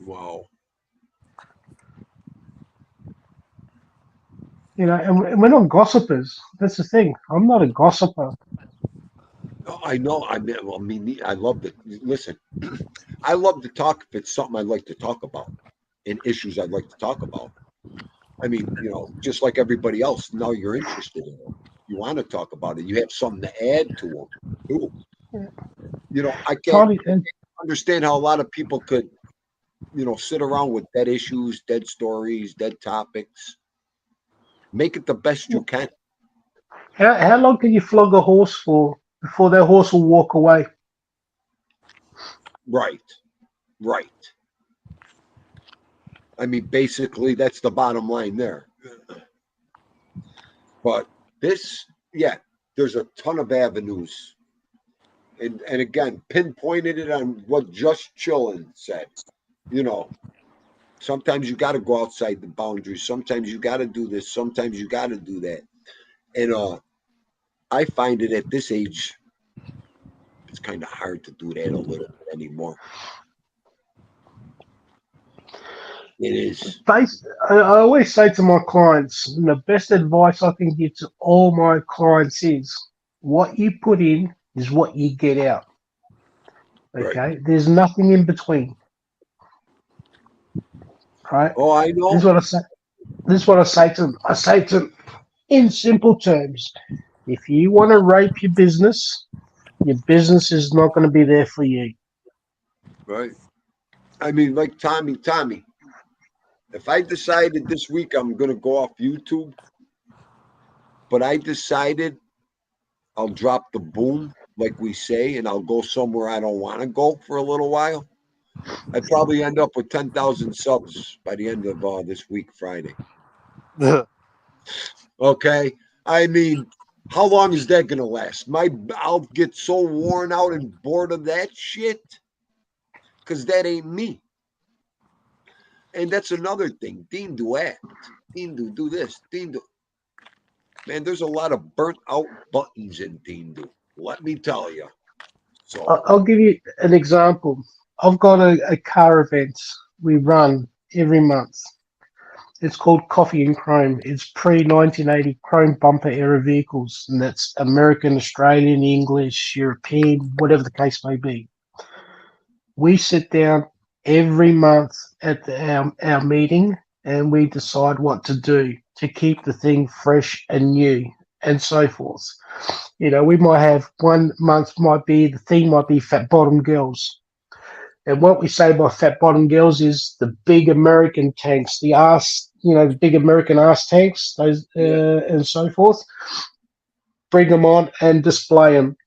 Wow. You know, and we're not gossipers. That's the thing. I'm not a gossiper. I know. I mean, I love to listen. I love to talk if it's something I like to talk about and issues I'd like to talk about. I mean, you know, just like everybody else, now you're interested in it. You want to talk about it. You have something to add to them, too. You know, I can't Tony, and understand how a lot of people could, you know, sit around with dead issues, dead stories, dead topics. Make it the best you can. how long can you flog a horse for before that horse will walk away? Right. Right. I mean, basically, that's the bottom line there. But this, yeah, there's a ton of avenues. And again, pinpointed it on what Just Chillin' said. You know, sometimes you got to go outside the boundaries. Sometimes you got to do this. Sometimes you got to do that. And I find it at this age, it's kind of hard to do that a little bit anymore. It is. I always say to my clients, and the best advice I can give to all my clients is what you put in is what you get out. Right. Okay, there's nothing in between. Right? Oh, I This is know. what I say. This is what I say to them. I say to them in simple terms: if you want to rape your business is not going to be there for you. Right. I mean, like Tommy, if I decided this week I'm going to go off YouTube, but I decided I'll drop the boom, like we say, and I'll go somewhere I don't want to go for a little while, I'd probably end up with 10,000 subs by the end of this week, Friday. Okay? I mean, how long is that going to last? I'll get so worn out and bored of that shit because that ain't me. And that's another thing. Dean do act. Dean do this. Dean do. Man, there's a lot of burnt out buttons in Dean do. Let me tell you. So I'll give you an example. I've got a car event we run every month. It's called Coffee and Chrome. It's pre-1980 chrome bumper era vehicles, and that's American, Australian, English, European, whatever the case may be. We sit down every month at our meeting, and we decide what to do to keep the thing fresh and new, and so forth. You know, we might have 1 month the theme might be fat bottom girls. And what we say by fat bottom girls is the big American tanks, the big American ass tanks, those and so forth. Bring them on and display them.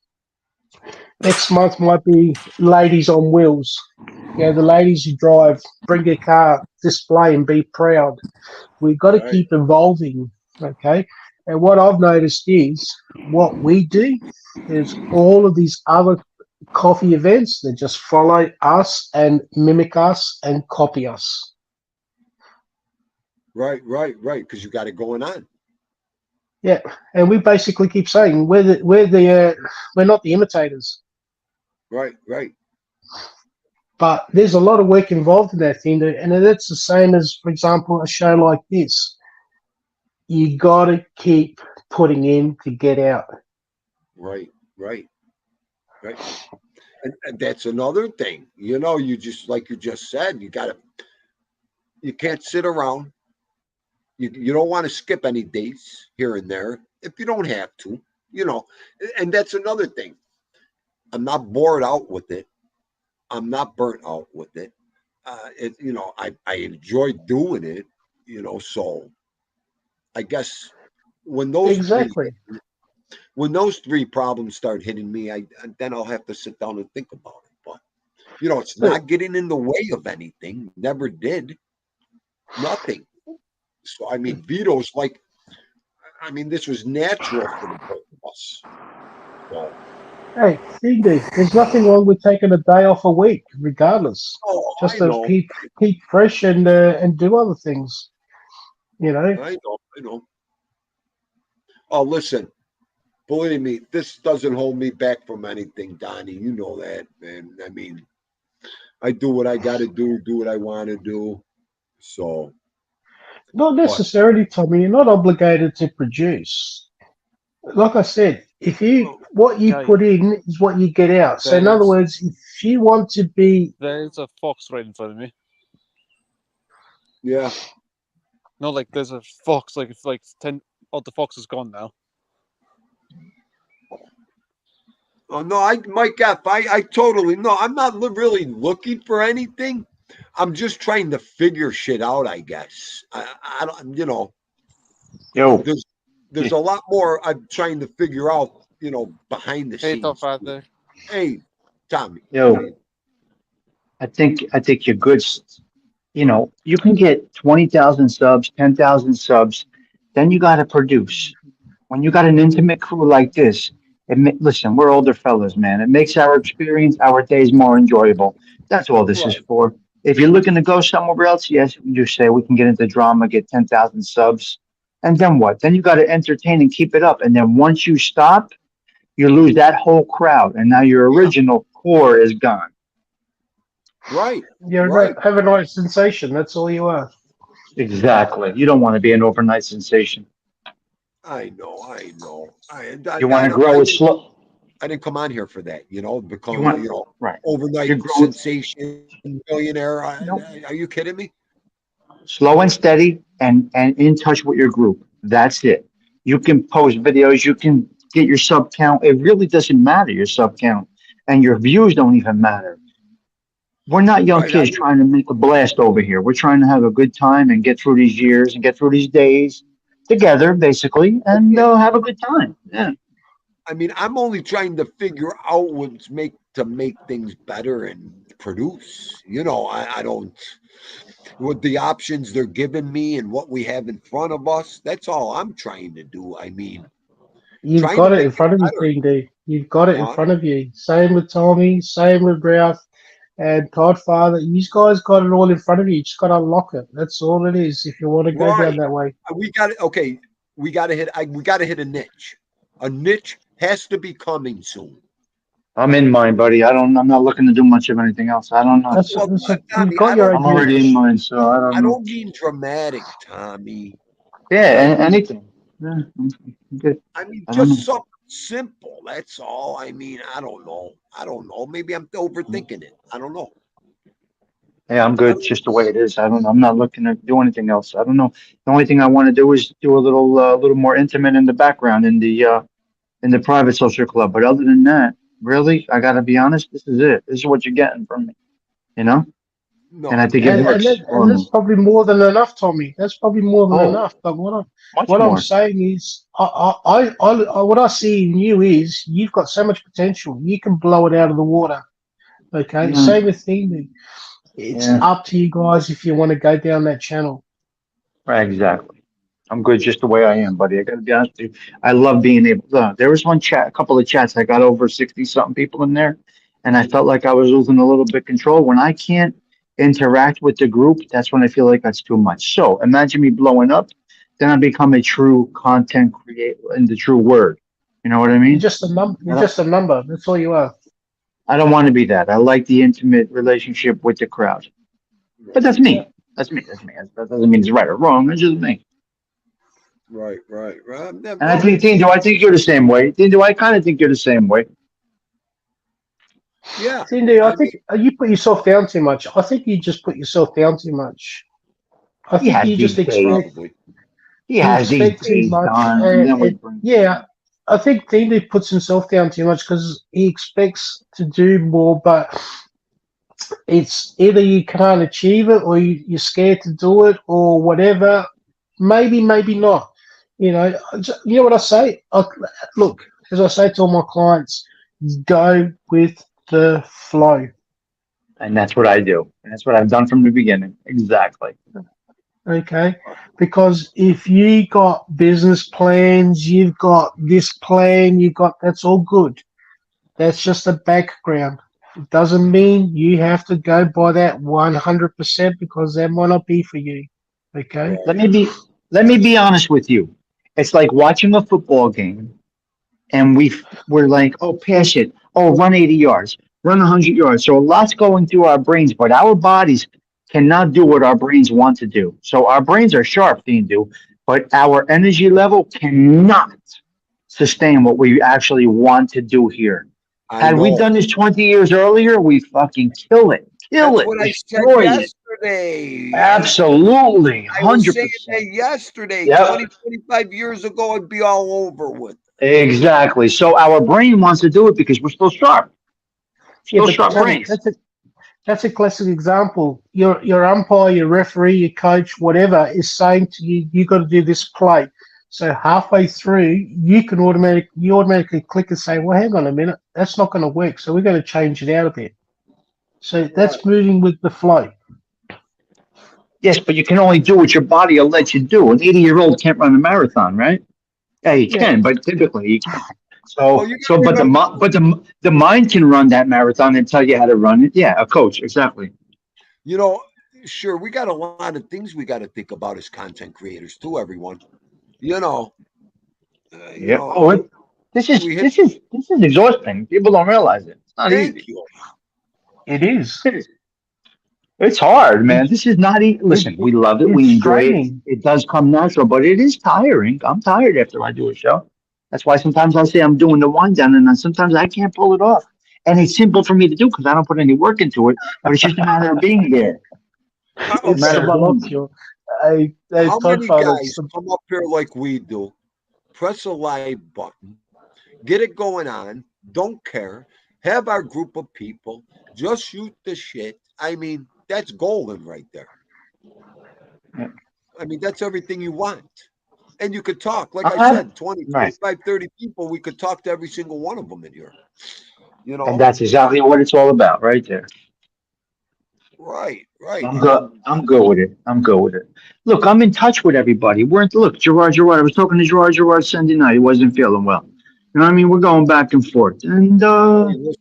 Next month might be ladies on wheels. You know, the ladies who drive, bring their car, display and be proud. We've got to keep evolving, okay? And what I've noticed is what we do is all of these other coffee events, they just follow us and mimic us and copy us. Right. Because you got it going on. Yeah, and we basically keep saying we're not the imitators. Right. But there's a lot of work involved in that thing, and that's the same as, for example, a show like this. You got to keep putting in to get out. Right. And that's another thing. You know, you just, like you just said, you can't sit around. You don't want to skip any dates here and there if you don't have to, you know. And that's another thing. I'm not bored out with it. I'm not burnt out with it. I enjoy doing it, you know, so I guess when those three problems start hitting me, then I'll have to sit down and think about it. But you know, it's not getting in the way of anything. Never did. Nothing. So I mean, Vito's this was natural for the both of us. So, hey, there's nothing wrong with taking a day off a week, regardless. Just to keep fresh and do other things. You know. I know. Oh, listen. Believe me, this doesn't hold me back from anything, Donnie. You know that, man. I mean, I do what I got to do what I want to do. So, not necessarily, Tommy. You're not obligated to produce. Like I said, what you put in is what you get out. So, in other words, if you want to be, there's a fox right in front of me. Yeah. No, like there's a fox. Like it's like 10. Oh, the fox is gone now. Oh no, Mike F. I totally no. I'm not really looking for anything. I'm just trying to figure shit out. I guess I don't. You know, there's a lot more I'm trying to figure out. You know, behind the scenes. Hey, Tommy. I think you're good. You know, you can get 20,000 subs, 10,000 subs, then you got to produce. When you got an intimate crew like this, listen, we're older fellas, man. It makes our experience, our days more enjoyable. That's all this is for. If you're looking to go somewhere else, yes, you say we can get into drama, get 10,000 subs, and then what? Then you got to entertain and keep it up. And then once you stop, you lose that whole crowd, and now your original core is gone. Right. You're right. Have a nice sensation. That's all you are. Exactly. You don't want to be an overnight sensation. I know. You want to grow it slow. I didn't come on here for that, you know, become right. overnight sensation, millionaire. Are you kidding me? Slow and steady and in touch with your group. That's it. You can post videos. You can get your sub count. It really doesn't matter, your sub count. And your views don't even matter. We're not young Right. kids trying to make a blast over here. We're trying to have a good time and get through these years and get through these days together, basically, and have a good time. Yeah. I mean, I'm only trying to figure out what's to make things better and produce. I don't with the options they're giving me and what we have in front of us. That's all I'm trying to do. I mean, You've trying to got it make in it front of you, better. D&D. You've got it in Huh? front of you. Same with Tommy, same with Ralph and Godfather. You guys got it all in front of you. You just got to unlock it. That's all it is if you want to go down Right. that way. We got it. Okay. We got to hit. We got to hit a niche. A niche has to be coming soon. I'm in mine, buddy. I'm not looking to do much of anything else. I don't know. Well, You've Tommy, got your own I'm already in niche. mine, so I don't I know. don't mean dramatic, Tommy. Yeah, anything. Yeah, I'm good. I mean I don't just know. something simple. That's all. I mean, I don't know. Maybe I'm overthinking it. I don't know. Yeah, I'm I good don't just the way it is. I'm not looking to do anything else. I don't know. The only thing I want to do is do a little more intimate in the background in the private social club. But other than that, really, I gotta be honest. This is it. This is what you're getting from me. You know, and I know. think it works for And that's me. probably more than enough, Tommy. That's probably more than Oh, enough. But much what I'm more. saying is, what I see in you is you've got so much potential. You can blow it out of the water. Okay, Yeah, same with Theming. It's yeah, up to you guys if you want to go down that channel. right, exactly. I'm good just the way I am, buddy. I gotta be honest with you. I love being able to. There was one chat, a couple of chats. I got over 60 something people in there, and I felt like I was losing a little bit control. When I can't interact with the group, that's when I feel like that's too much. So imagine me blowing up, then I become a true content creator in the true word. You know what I You're mean? just a number. I You're don't, just a number. That's all you are. I don't want to be that. I like the intimate relationship with the crowd. But that's Yeah. me. That's me. That's me. That doesn't mean it's right or wrong. It's just me. Right. And I Well, think, Dean, do I think you're the same way? Dean, do I kind of think you're the same way? yeah. Cindy, I I mean, think you put yourself down too much. I think you just put yourself down too much. I He think has you just these days. probably. He you has these expect too days, much, Don, and then we and bring. yeah, I think Cindy puts himself down too much because he expects to do more, but it's either you can't achieve it or you're scared to do it or whatever. Maybe not. You know what I say? Look, as I say to all my clients, go with the flow. And that's what I do. And that's what I've done from the beginning. Exactly. Okay, because if you got business plans, you've got this plan, you got that's all good. That's just a background. It doesn't mean you have to go by that 100% because that might not be for you. Okay. Let Right. me be let me be honest with you. It's like watching a football game and we're like, oh, pass it. Oh, run 80 yards, run 100 yards. So a lot's going through our brains, but our bodies cannot do what our brains want to do. So our brains are sharp, Dean, do, but our energy level cannot sustain what we actually want to do here. I Had we know. done this 20 years earlier, we fucking kill That's it, what I said destroy it. yesterday. Absolutely, I was saying 100%. that yesterday, Yep. 25 years ago, it'd be all over with. Exactly. So our brain wants to do it because we're still sharp, Yeah, still but sharp Tommy, brains. that's a classic example. Your umpire, your referee, your coach, whatever, is saying to you, you got to do this play. So halfway through, you automatically click and say, well, hang on a minute, that's not going to work. So we're going to change it out a bit. So Right. that's moving with the flow. Yes, but you can only do what your body will let you do. An 80-year-old can't run a marathon, right? Yeah, you Yeah. can, but typically you can't. Well, you got to But remember, the mind can run that marathon and tell you how to run it. Yeah, a coach, exactly. you know, sure, we got a lot of things we got to think about as content creators too, everyone. You know, Yeah. Oh, this is we hit, this is this is exhausting. People don't realize it. It's not thank easy. you. It is. It's hard, man. It's This is not easy. it, Listen, it, we love it. We it's enjoy it. draining. It does come natural, but it is tiring. I'm tired after I do a show. That's why sometimes I say I'm doing the wind down, and then sometimes I can't pull it off. And it's simple for me to do because I don't put any work into it. But it's just a matter of being there. It's a It's Okay, matter of being there. Malocchio. A how many Godfather. guys come up here like we do, press a live button, get it going on, don't care, have our group of people, just shoot the shit. I mean, that's golden right there. Yeah. I mean, that's everything you want. And you could talk, like I Uh-huh. said, 20, Right. 25, 30 people. We could talk to every single one of them in here. You And know? that's exactly what it's all about, right there. Right, So right. I'm good. I'm good with it. I'm good with it. Look, I'm in touch with everybody. Look, Gerard. I was talking to Gerard Sunday night. He wasn't feeling well. You know what I mean? We're going back and forth, and Hey, listen,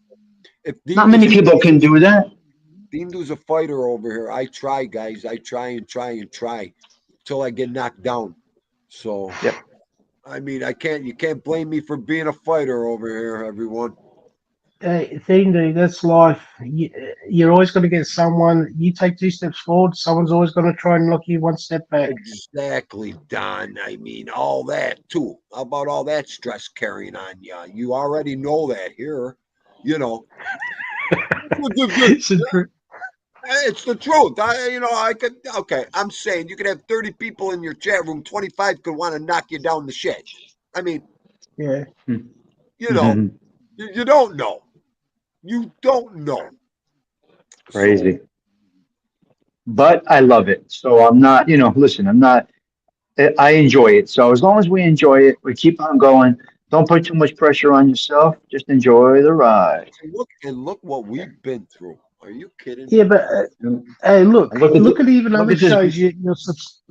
if not many people can do that. Dindo's a fighter over here, I try, guys. I try and try and try till I get knocked down. So, Yep. I mean, you can't blame me for being a fighter over here, everyone. Thing, dude, that's life. You're always going to get someone. You take 2 steps forward, someone's always going to try and knock you 1 step back. Exactly, Don. I mean, all that too. How about all that stress carrying on you? You already know that here. You know, It's the truth. it's the truth. I could. Okay, I'm saying you could have 30 people in your chat room. 25 could want to knock you down the shit. I mean, Yeah. you know, you don't know. You don't know. Crazy. But I love it. So I'm not, listen, I enjoy it. So as long as we enjoy it, we keep on going. Don't put too much pressure on yourself. Just enjoy the ride. Look what we've been through. Are you kidding Yeah, me? but hey, look Look at even look other at this. shows you're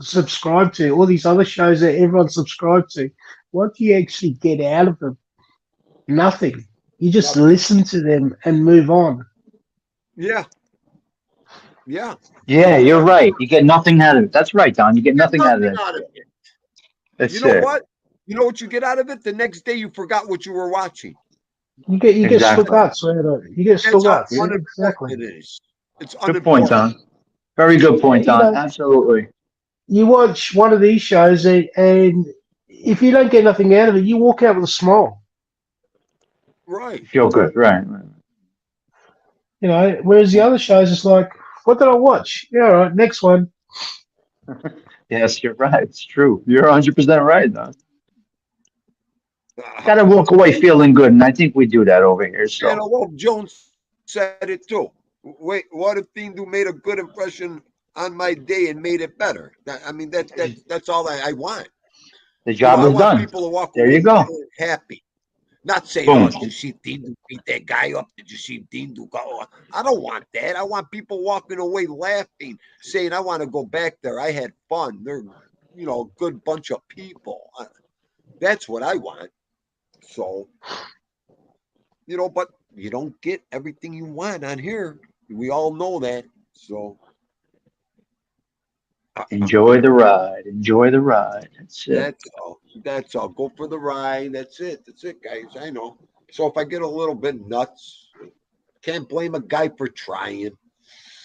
subscribed to. All these other shows that everyone's subscribed to. What do you actually get out of them? Nothing. You just Nothing. listen to them and move on. Yeah. Yeah. Yeah, you're right. You get nothing out of it. That's right, Don. You get nothing out of Nothing that. out of it. That's You know it. what? You know what you get out of it? The next day you forgot what you were watching. You get Exactly. Stuttgarts, right? You get That's how Stuttgarts. unimportant Exactly. it is. It's Good point, unimportant. Don. Very good point, You Don. know, Absolutely. you watch one of these shows and if you don't get nothing out of it, you walk out with a smile. Right. Feel good. Right. You know, whereas the other shows, it's like, what did I watch? Yeah, all right, next one. Yes, you're right. It's true. You're 100% right, Don. Uh, Got to walk away feeling good, and I think we do that over here. and So, Love Jones said it too. Wait, what if Dindu made a good impression on my day and made it better? I mean, that's all I want. the job I is want done. people to walk There away you go. feeling happy. Not saying, Boom. oh, did you see Dindu beat that guy up? Did you see Dindu go? I don't want that. I want people walking away laughing, saying, I want to go back there. I had fun. They're, a good bunch of people. That's what I want. So, but you don't get everything you want on here. We all know that. So, Enjoy the ride. Enjoy the ride. That's it. that's all. That's all. Go for the ride. That's it. That's it, guys. I know. So if I get a little bit nuts, can't blame a guy for trying.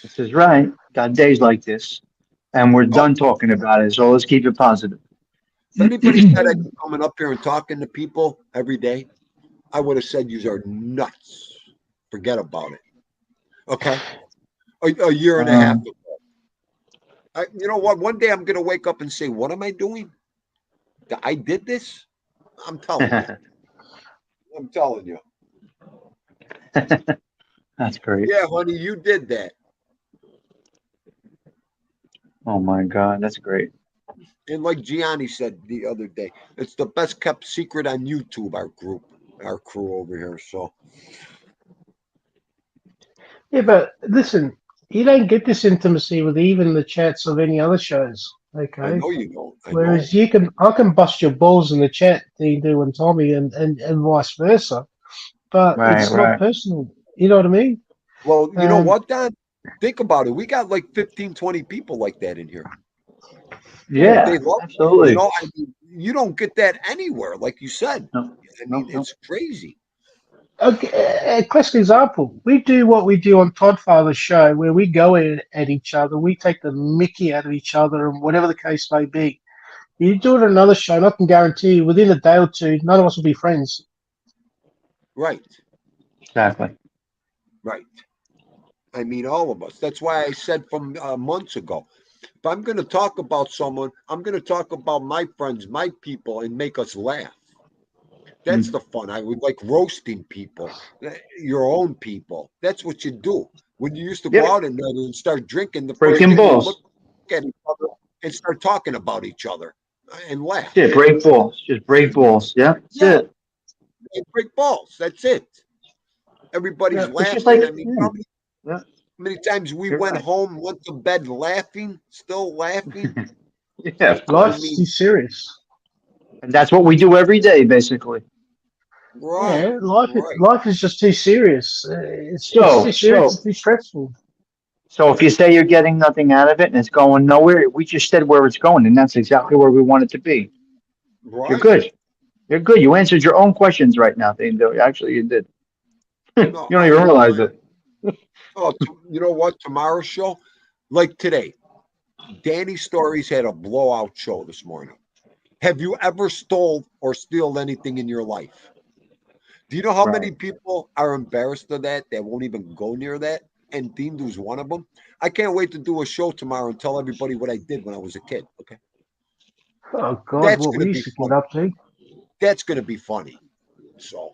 This is right. Got days like this, and we're Oh, done talking about it. So let's keep it positive. if anybody said I'd be coming up here and talking to people every day, I would have said you are nuts. Forget about it. Okay. A year and a half ago. You know what? One day I'm going to wake up and say, what am I doing? I did this? I'm telling you. I'm telling you. That's great. Yeah, honey, you did that. Oh my God, that's great. And like Gianni said the other day, it's the best kept secret on YouTube, our crew over here. So, Yeah, but listen, you don't get this intimacy with even the chats of any other shows. I Okay. know you don't. I know. Whereas I can bust your balls in the chat, D and Tommy, and vice versa. But it's not Right. personal. You know what I mean? Well, you know what, Don? Think about it. We got like 15, 20 people like that in here. Yeah, They love absolutely. it. I mean, you don't get that anywhere, like you said. No, I mean, no. it's crazy. Okay, a classic example. We do what we do on Toddfather's show, where we go at each other, we take the mickey out of each other, and whatever the case may be. You do it on another show, and I can guarantee you, within a day or two, none of us will be friends. Right. Exactly. Right. I mean, all of us. That's why I said from months ago, if I'm going to talk about someone, I'm going to talk about my friends, my people, and make us laugh. That's the fun. I would like roasting people, your own people. That's what you do. When you used to go Yep. out at night and start drinking, the first Breaking thing you balls. look at each other and start talking about each other and laugh. That's it. Break balls. Just break balls. Yeah. That's Yeah, it. and break balls. That's it. Everybody's Yeah. It's just laughing. like, I mean, how yeah, many times we you're went right. home, went to bed laughing, still laughing? Yeah, of I course. Life's too mean, serious. And that's what we do every day, basically. right, Yeah, life right. life is just too serious. It's So, too serious. so, It's too stressful. so if you say you're getting nothing out of it and it's going nowhere, we just said where it's going, and that's exactly where we want it to be. You're Right. good. You're good. You answered your own questions right now, Thando. Actually, you did. You No, don't I even know. realize it. You know what? Tomorrow's show, like today, Danny Stories had a blowout show this morning. Have you ever stole or steal anything in your life? Do you know how many Right. people are embarrassed of that? That won't even go near that? And Dindu's one of them. I can't wait to do a show tomorrow and tell everybody what I did when I was a kid. Okay. Oh God, That's what going to we be used to get funny. up to. That's going to be funny. So,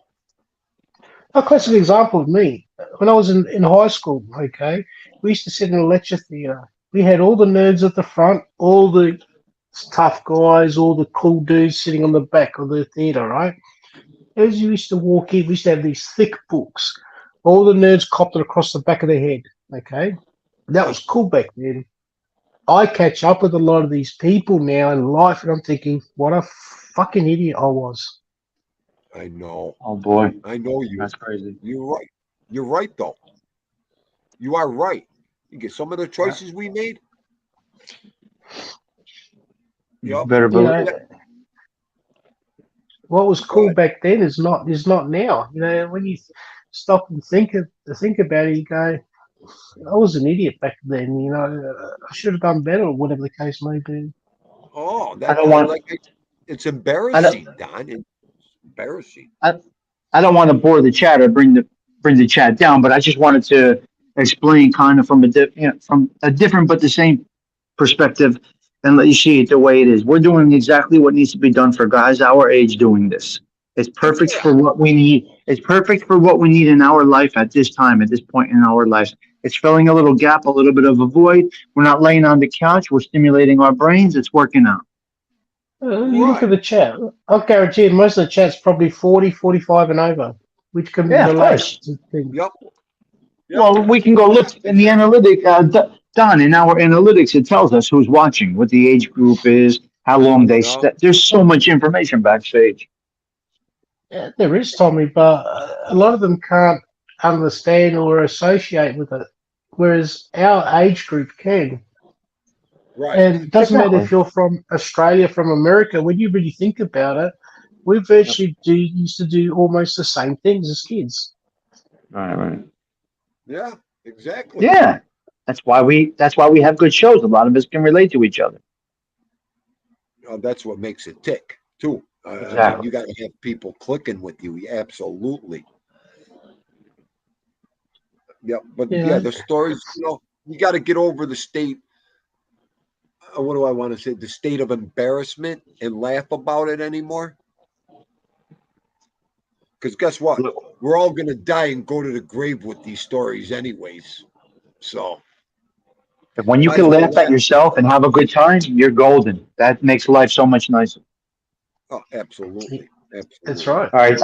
A classic example of me when I was in high school. Okay, we used to sit in a lecture theatre. We had all the nerds at the front, all the tough guys, all the cool dudes sitting on the back of the theatre. Right, as you used to walk in, we used to have these thick books. All the nerds copped it across the back of their head. Okay, that was cool back then. I catch up with a lot of these people now in life, and I'm thinking, what a fucking idiot I was. I know. Oh boy, I know you. that's crazy. You're right. You're right, though. You are right. You get some of the Yeah. choices we made. You Yep. better You believe know, it. what was Go cool ahead. back then is not now. You know, when you stop and think about it, you go, I was an idiot back then. You know, I should have done better, or whatever the case may be. Oh, I that don't I want. like it. It's I don't. embarrassing, Don. It's embarrassing. I, I don't want to bore the chat or bring the chat down, but I just wanted to explain kind of from from a different but the same perspective and let you see it the way it is. We're doing exactly what needs to be done for guys our age doing this. It's perfect Yeah. for what we need. It's perfect for what we need in our life at this time, at this point in our lives. It's filling a little gap, a little bit of a void. We're not laying on the couch. We're stimulating our brains. It's working out. You look at Right. the chat. I'll guarantee you most of the chat's probably 40, 45 and over, which can Yeah, of relate course. to things. Yep. Yep. Well, we can go Yeah. look in the analytic. Don, in our analytics, it tells us who's watching, what the age group is, how long they Yep. There's so much information backstage. Yeah, there is, Tommy, but a lot of them can't understand or associate with it, whereas our age group can. Right. And it doesn't matter Exactly. if you're from Australia, from America. When you really think about it, we virtually used to do almost the same things as kids. Right, right. Yeah. Exactly. Yeah, that's why we have good shows. A lot of us can relate to each other. That's what makes it tick too. I mean, Exactly. you got to have people clicking with you. Absolutely. Yeah. But You yeah, know, the stories. You got to get over the state. What do I want to say? The state of embarrassment and laugh about it anymore. Because guess what? Look, We're all gonna die and go to the grave with these stories, anyways. So when you might as can well laugh at laugh. yourself and have a good time, you're golden. That makes life so much nicer. Oh, absolutely, that's absolutely. right. All right,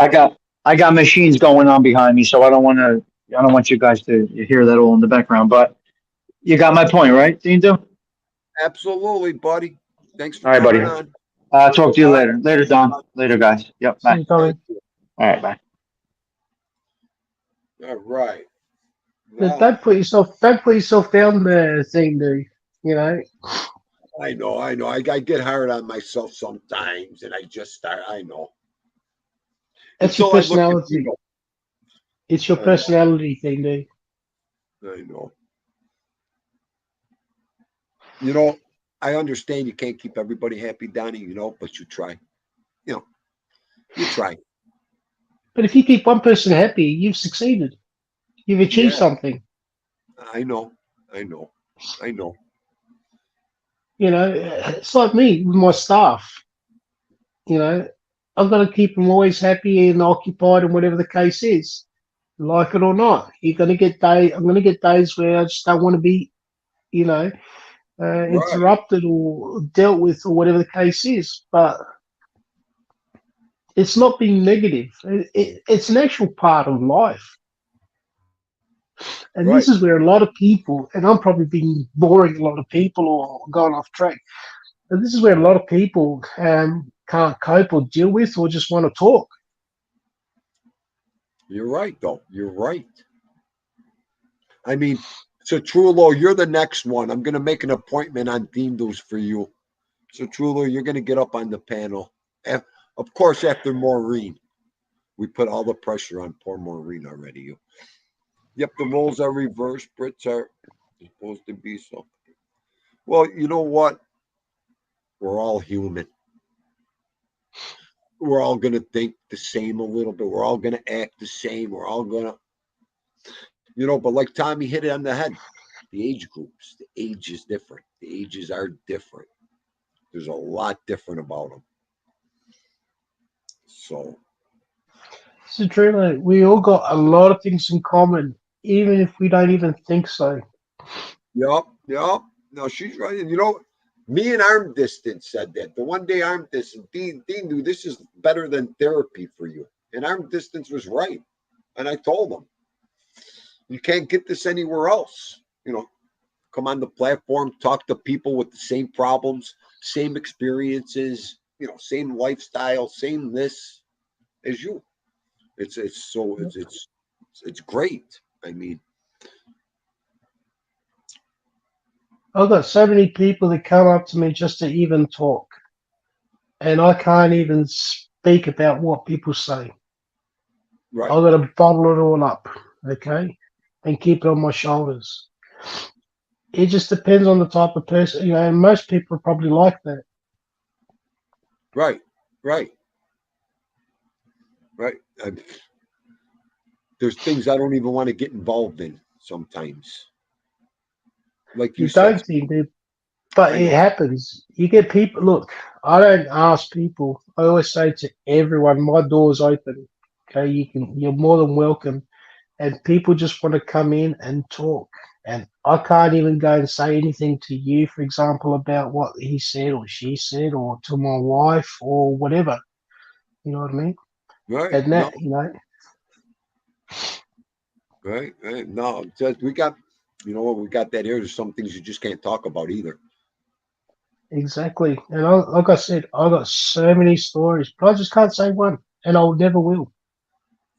I got machines going on behind me, so I don't want you guys to hear that all in the background. But you got my point, right, Dindo? All Absolutely, buddy. Thanks for right, buddy. coming on. Talk to you All right. later. Later, Don. Later, guys. Yep. See Bye. you, Tommy. Thank you. All right. Bye. All right. But Now, don't put yourself down there, thing, do you know? I know. I get hard on myself sometimes, and I just start. I know. That's your Until I look at personality. It's your I know. personality thing, do. I know. I understand you can't keep everybody happy, Donnie. But you try. You try. But if you keep one person happy, you've succeeded. You've achieved Yeah, something. I know. I know. I know. You know, it's like me with my staff. You know, I've got to keep them always happy and occupied and whatever the case is, like it or not. You're going to get days. I'm going to get days where I just don't want to be, you know, Right, interrupted or dealt with or whatever the case is. But it's not being negative. It's an actual part of life. And this right. is where a lot of people, and I'm probably being boring a lot of people or going off track, but this is where a lot of people can't cope or deal with or just want to talk. You're right, though. You're right. I mean, so Trullo, you're the next one. I'm going to make an appointment on Dindos for you. So Trullo, you're going to get up on the panel. Of course, after Maureen. We put all the pressure on poor Maureen already. You. Yep, the roles are reversed. Brits are supposed to be so. Well, you know what? We're all human. We're all going to think the same a little bit. We're all going to act the same. We're all going to, but like Tommy hit it on the head. The age groups, the age is different. The ages are different. There's a lot different about them. So true, mate. We all got a lot of things in common, even if we don't even think so. Yep. No, she's right. And me and Arm Distance said that. The one day Arm Distance, Dean knew this is better than therapy for you. And Arm Distance was right. And I told him, you can't get this anywhere else. Come on the platform, talk to people with the same problems, same experiences, same lifestyle, same this as you. It's great. I mean, I've got so many people that come up to me just to even talk, and I can't even speak about what people say. right. I've got to bottle it all up, okay, and keep it on my shoulders. It just depends on the type of person, and most people are probably like that. Right. There's things I don't even want to get involved in sometimes. Like you You said, don't think it, but I it know. happens. You get people. Look, I don't ask people. I always say to everyone, my door's open. Okay, you're more than welcome. And people just want to come in and talk. And I can't even go and say anything to you, for example, about what he said or she said, or to my wife or whatever. You know what I mean? Right. And No. that. Right. No. We got. You know what? We got that here. There's some things you just can't talk about either. Exactly. And like I said, I got so many stories, but I just can't say one, and I never will.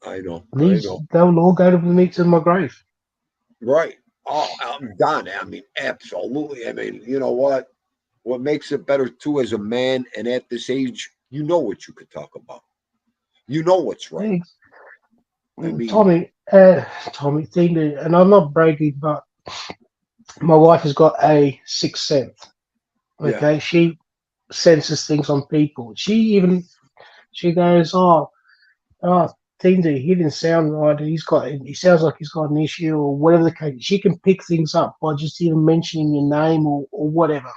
I know. They'll all go to me to my grave. Right. Oh, I'm done. I mean, absolutely. I mean, you know what? What makes it better too as a man and at this age, you know what you could talk about. You know what's right. Thanks. I mean, Tommy, thing, and I'm not bragging, but my wife has got a sixth sense. yeah. Okay, she senses things on people. She goes, Tinder, he didn't sound right. He sounds like he's got an issue or whatever the case. She can pick things up by just even mentioning your name or whatever.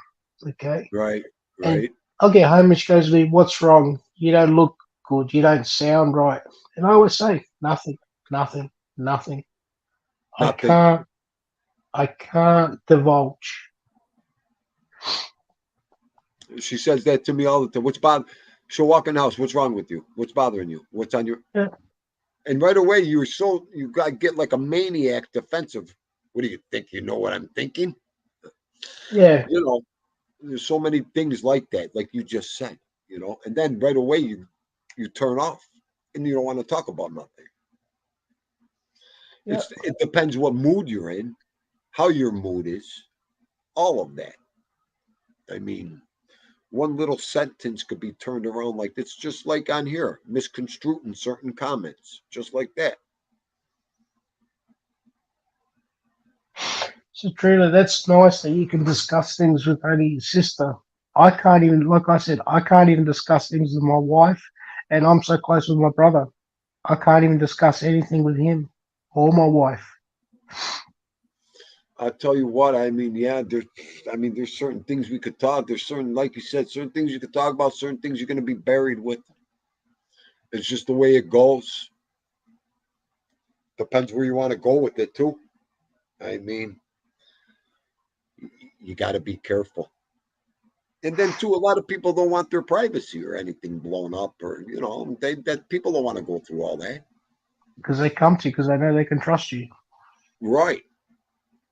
Okay, Right. and Right. I'll get home and she goes to me, "What's wrong? You don't look good. You don't sound right." And I always say, "Nothing, nothing, nothing. I Nothing. can't, I can't divulge." She says that to me all the time. What's bothering? She'll walk in the house. What's wrong with you? What's bothering you? What's on your? Yeah, And right away, you got to get like a maniac defensive. What do you think? You know what I'm thinking? yeah. There's so many things like that, like you just said. And then right away you turn off and you don't want to talk about nothing. Yeah. It depends what mood you're in, how your mood is, all of that. I mean, one little sentence could be turned around like it's just like on here, misconstrued in certain comments, just like that. So Trina, that's nice that you can discuss things with only your sister. I can't even, like I said, I can't even discuss things with my wife, and I'm so close with my brother. I can't even discuss anything with him or my wife. I'll tell you what, I mean, yeah, there's certain things we could talk. There's certain, like you said, certain things you could talk about, certain things you're going to be buried with. It's just the way it goes. Depends where you want to go with it too. I mean, you got to be careful. And then too, a lot of people don't want their privacy or anything blown up, or that people don't want to go through all that. Because they come to you because they know they can trust you. Right.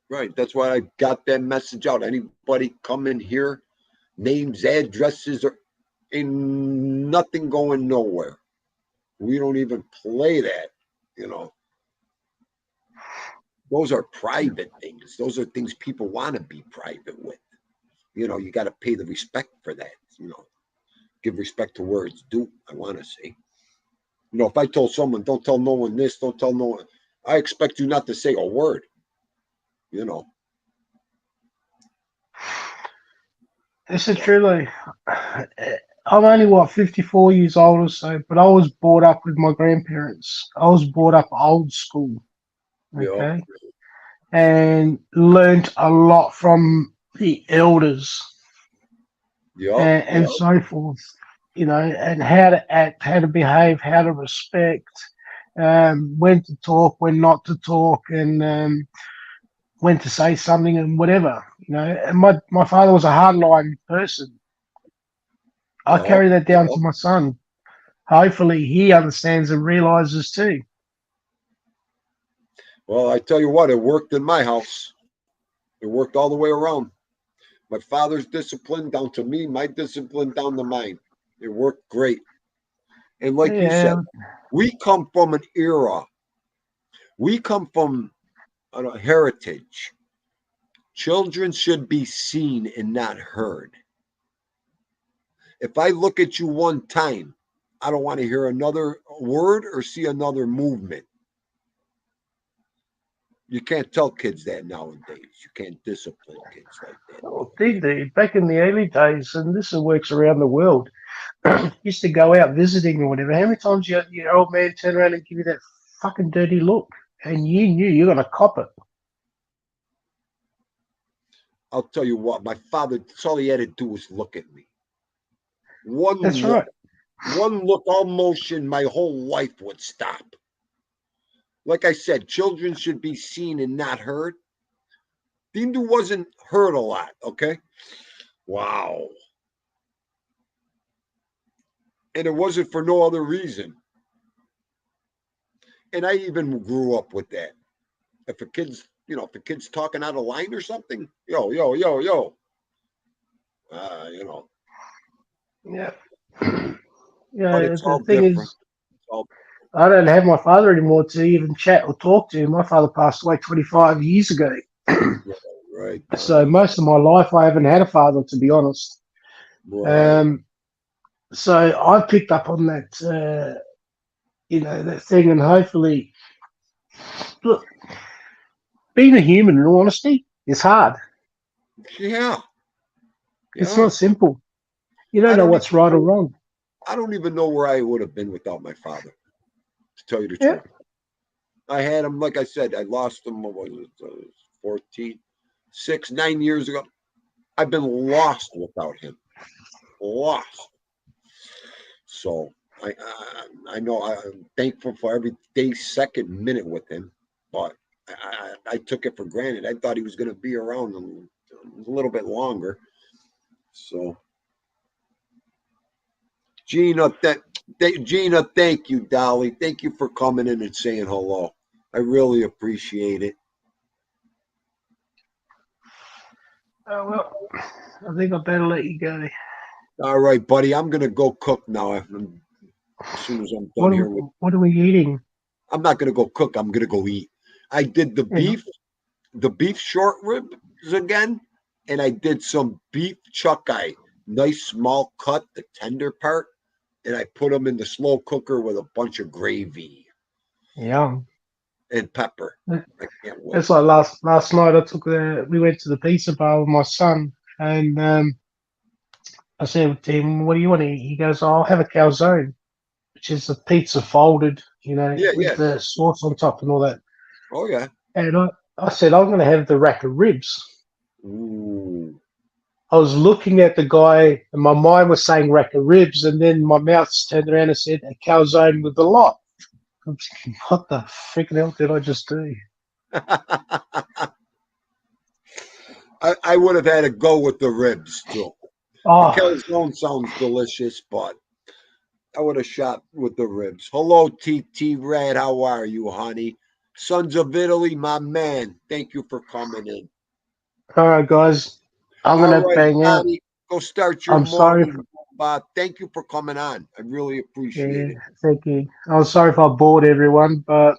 Right. That's why I got that message out. Anybody come in here, names, addresses, or ain't nothing going nowhere. We don't even play that, Those are private things. Those are things people want to be private with. You got to pay the respect for that, Give respect to where it's due, I want to say. If I told someone, don't tell no one this, don't tell no one, I expect you not to say a word, This is truly. I'm only 54 years old or so, but I was brought up with my grandparents. I was brought up old school, okay, and learned a lot from the elders, and so forth, and how to act, how to behave, how to respect, when to talk, when not to talk, and when to say something and whatever, And my father was a hardline person. I carry that down to my son. Hopefully he understands and realizes too. Well, I tell you what, it worked in my house. It worked all the way around. My father's discipline down to me, my discipline down to mine. It worked great. And like you said, we come from an era. We come from a heritage. Children should be seen and not heard. If I look at you one time, I don't want to hear another word or see another movement. You can't tell kids that nowadays. You can't discipline kids like that. Oh, dude, back in the early days, and this works around the world, used to go out visiting or whatever. How many times your old man turn around and give you that fucking dirty look, and you knew you're gonna cop it? I'll tell you what, my father, that's all he had to do was look at me. That's look, right. One look, all motion, my whole life would stop. Like I said, children should be seen and not heard. Dindu wasn't heard a lot, okay? Wow. And it wasn't for no other reason. And I even grew up with that. If a kid's talking out of line or something, yo. Yeah. But it's all The thing different. is, I don't have my father anymore to even chat or talk to. My father passed away 25 years ago. Right. So most of my life, I haven't had a father, to be honest. Right. So I picked up on that, that thing, and hopefully, look, being a human, in all honesty, is hard. Yeah. It's not simple. You don't know what's right or wrong. I don't even know where I would have been without my father, to tell you the truth. I had him, like I said, I lost him, 9 years ago. I've been lost without him. Lost. So I know I'm thankful for every day, second, minute with him, but I took it for granted. I thought he was going to be around a little bit longer. So, Gina, thank you, Dolly. Thank you for coming in and saying hello. I really appreciate it. Well, I think I better let you go. All right, buddy. I'm going to go cook now. As soon as I'm done here. What are we eating? I'm not going to go cook. I'm going to go eat. I did the beef short ribs again, and I did some beef chuck eye. Nice small cut, the tender part, and I put them in the slow cooker with a bunch of gravy. Yum. And pepper. I can't wait. It's like last night. We went to the pizza bar with my son, and I said to him, "What do you want to eat?" He goes, "I'll have a calzone," which is a pizza folded, with the sauce on top and all that. Oh yeah. And I said, "I'm going to have the rack of ribs." Ooh. I was looking at the guy, and my mind was saying rack of ribs, and then my mouth turned around and said a calzone with a lot. I'm thinking, what the freaking hell did I just do? I would have had to go with the ribs too. The Oh, calzone sounds delicious, but I would have shot with the ribs. Hello, TT Red. How are you, honey? Sons of Italy, my man. Thank you for coming in. all right, guys. I'm All going to right, bang out. Johnny, go start your I'm sorry. morning. Thank you for coming on. I really appreciate Yeah, it. thank you. I'm sorry if I bored everyone, but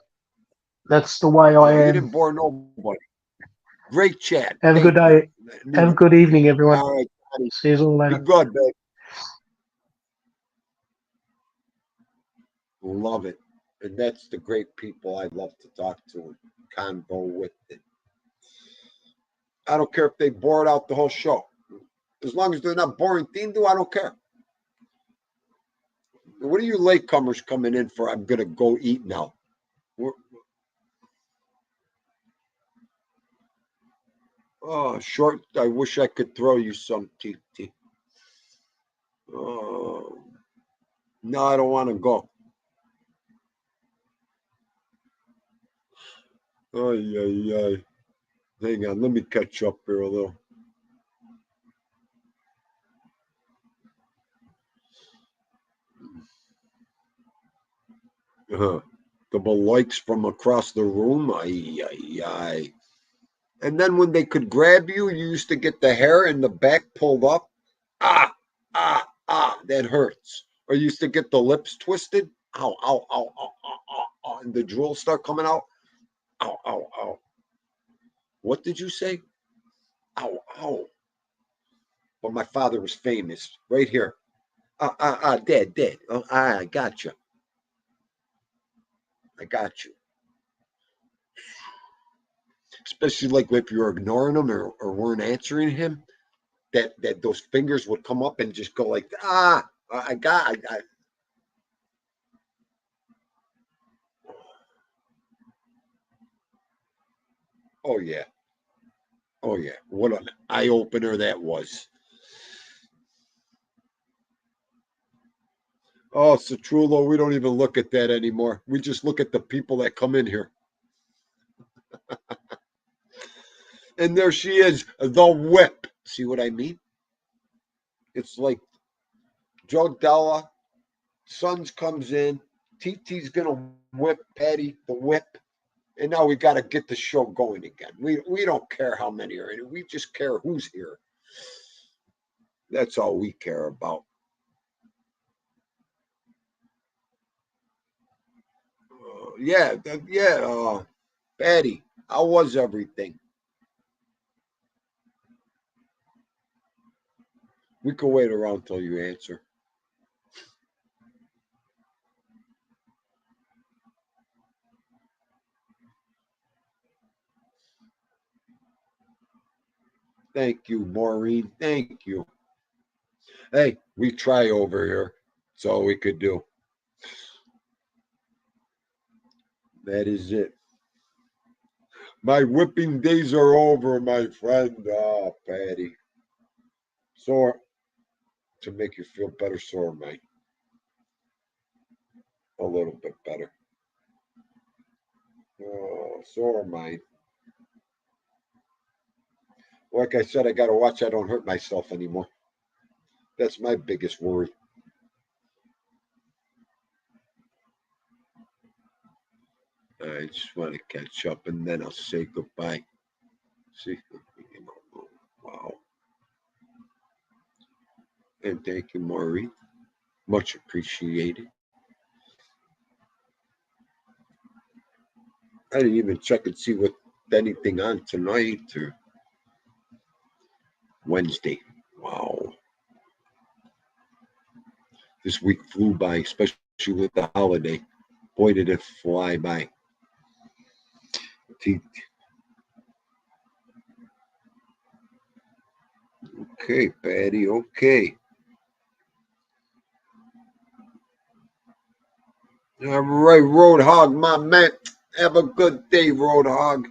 that's the way I No, you am. didn't bore nobody. Great chat. Have a good Thank you. day. Have a good evening, everyone. All right, Johnny. See you all Be later. good, babe. Love it. And that's the great people I love to talk to and convo with. It. I don't care if they bore it out the whole show. As long as they're not boring Tindu, I don't care. What are you latecomers coming in for? I'm going to go eat now. Oh, short. I wish I could throw you some, TT. Oh, no, I don't want to go. Ay, ay, ay. Hang on. Let me catch up here a little. Double likes from across the room. Ay, ay, ay. And then when they could grab you, you used to get the hair in the back pulled up. Ah, that hurts. Or you used to get the lips twisted. Ow, ow, ow, ow, ow, ow, ow. And the drool start coming out. Ow, ow, ow. What did you say? Ow, ow. But my father was famous. Right here. Dead. Oh, I got you. I got you. Especially like if you're ignoring him or weren't answering him, that those fingers would come up and just go like, I oh yeah. Oh yeah. What an eye opener that was. Oh, Citrullo, we don't even look at that anymore. We just look at the people that come in here. And there she is, the whip. See what I mean? It's like Joe Della, Sons comes in, TT's gonna whip Patty, the whip, and now we got to get the show going again. We don't care how many are in it. We just care who's here. That's all we care about. Yeah. Patty, how was everything? We can wait around till you answer. Thank you, Maureen. Thank you. Hey, we try over here. That's all we could do. That is it. My whipping days are over, my friend. Oh, Patty. Sore. To make you feel better, sore, mate. A little bit better. Oh, sore, mate. Like I said, I got to watch I don't hurt myself anymore. That's my biggest worry. I just want to catch up and then I'll say goodbye. See, wow. And thank you, Maureen. Much appreciated. I didn't even check and see what anything on tonight or Wednesday. Wow. This week flew by, especially with the holiday. Boy, did it fly by. Okay, Patty. Okay. All right, Roadhog, my man. Have a good day, Roadhog.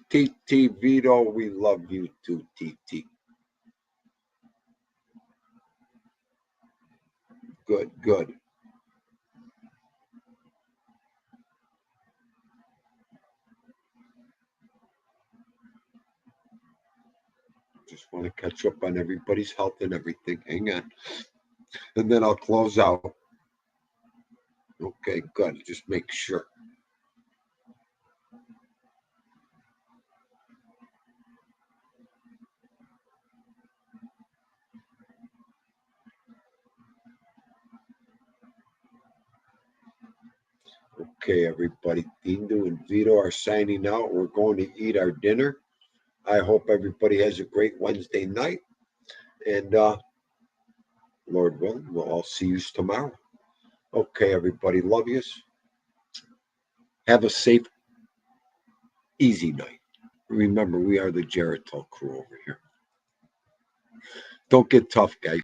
TT Vito, we love you too, TT. good, good. Just want to catch up on everybody's health and everything. Hang on. And then I'll close out. Okay, good. Just make sure. Okay, everybody. Dindu and Vito are signing out. We're going to eat our dinner. I hope everybody has a great Wednesday night. And Lord willing, we'll all see you tomorrow. Okay, everybody. Love yous. Have a safe, easy night. Remember, we are the Geritol crew over here. Don't get tough, guys.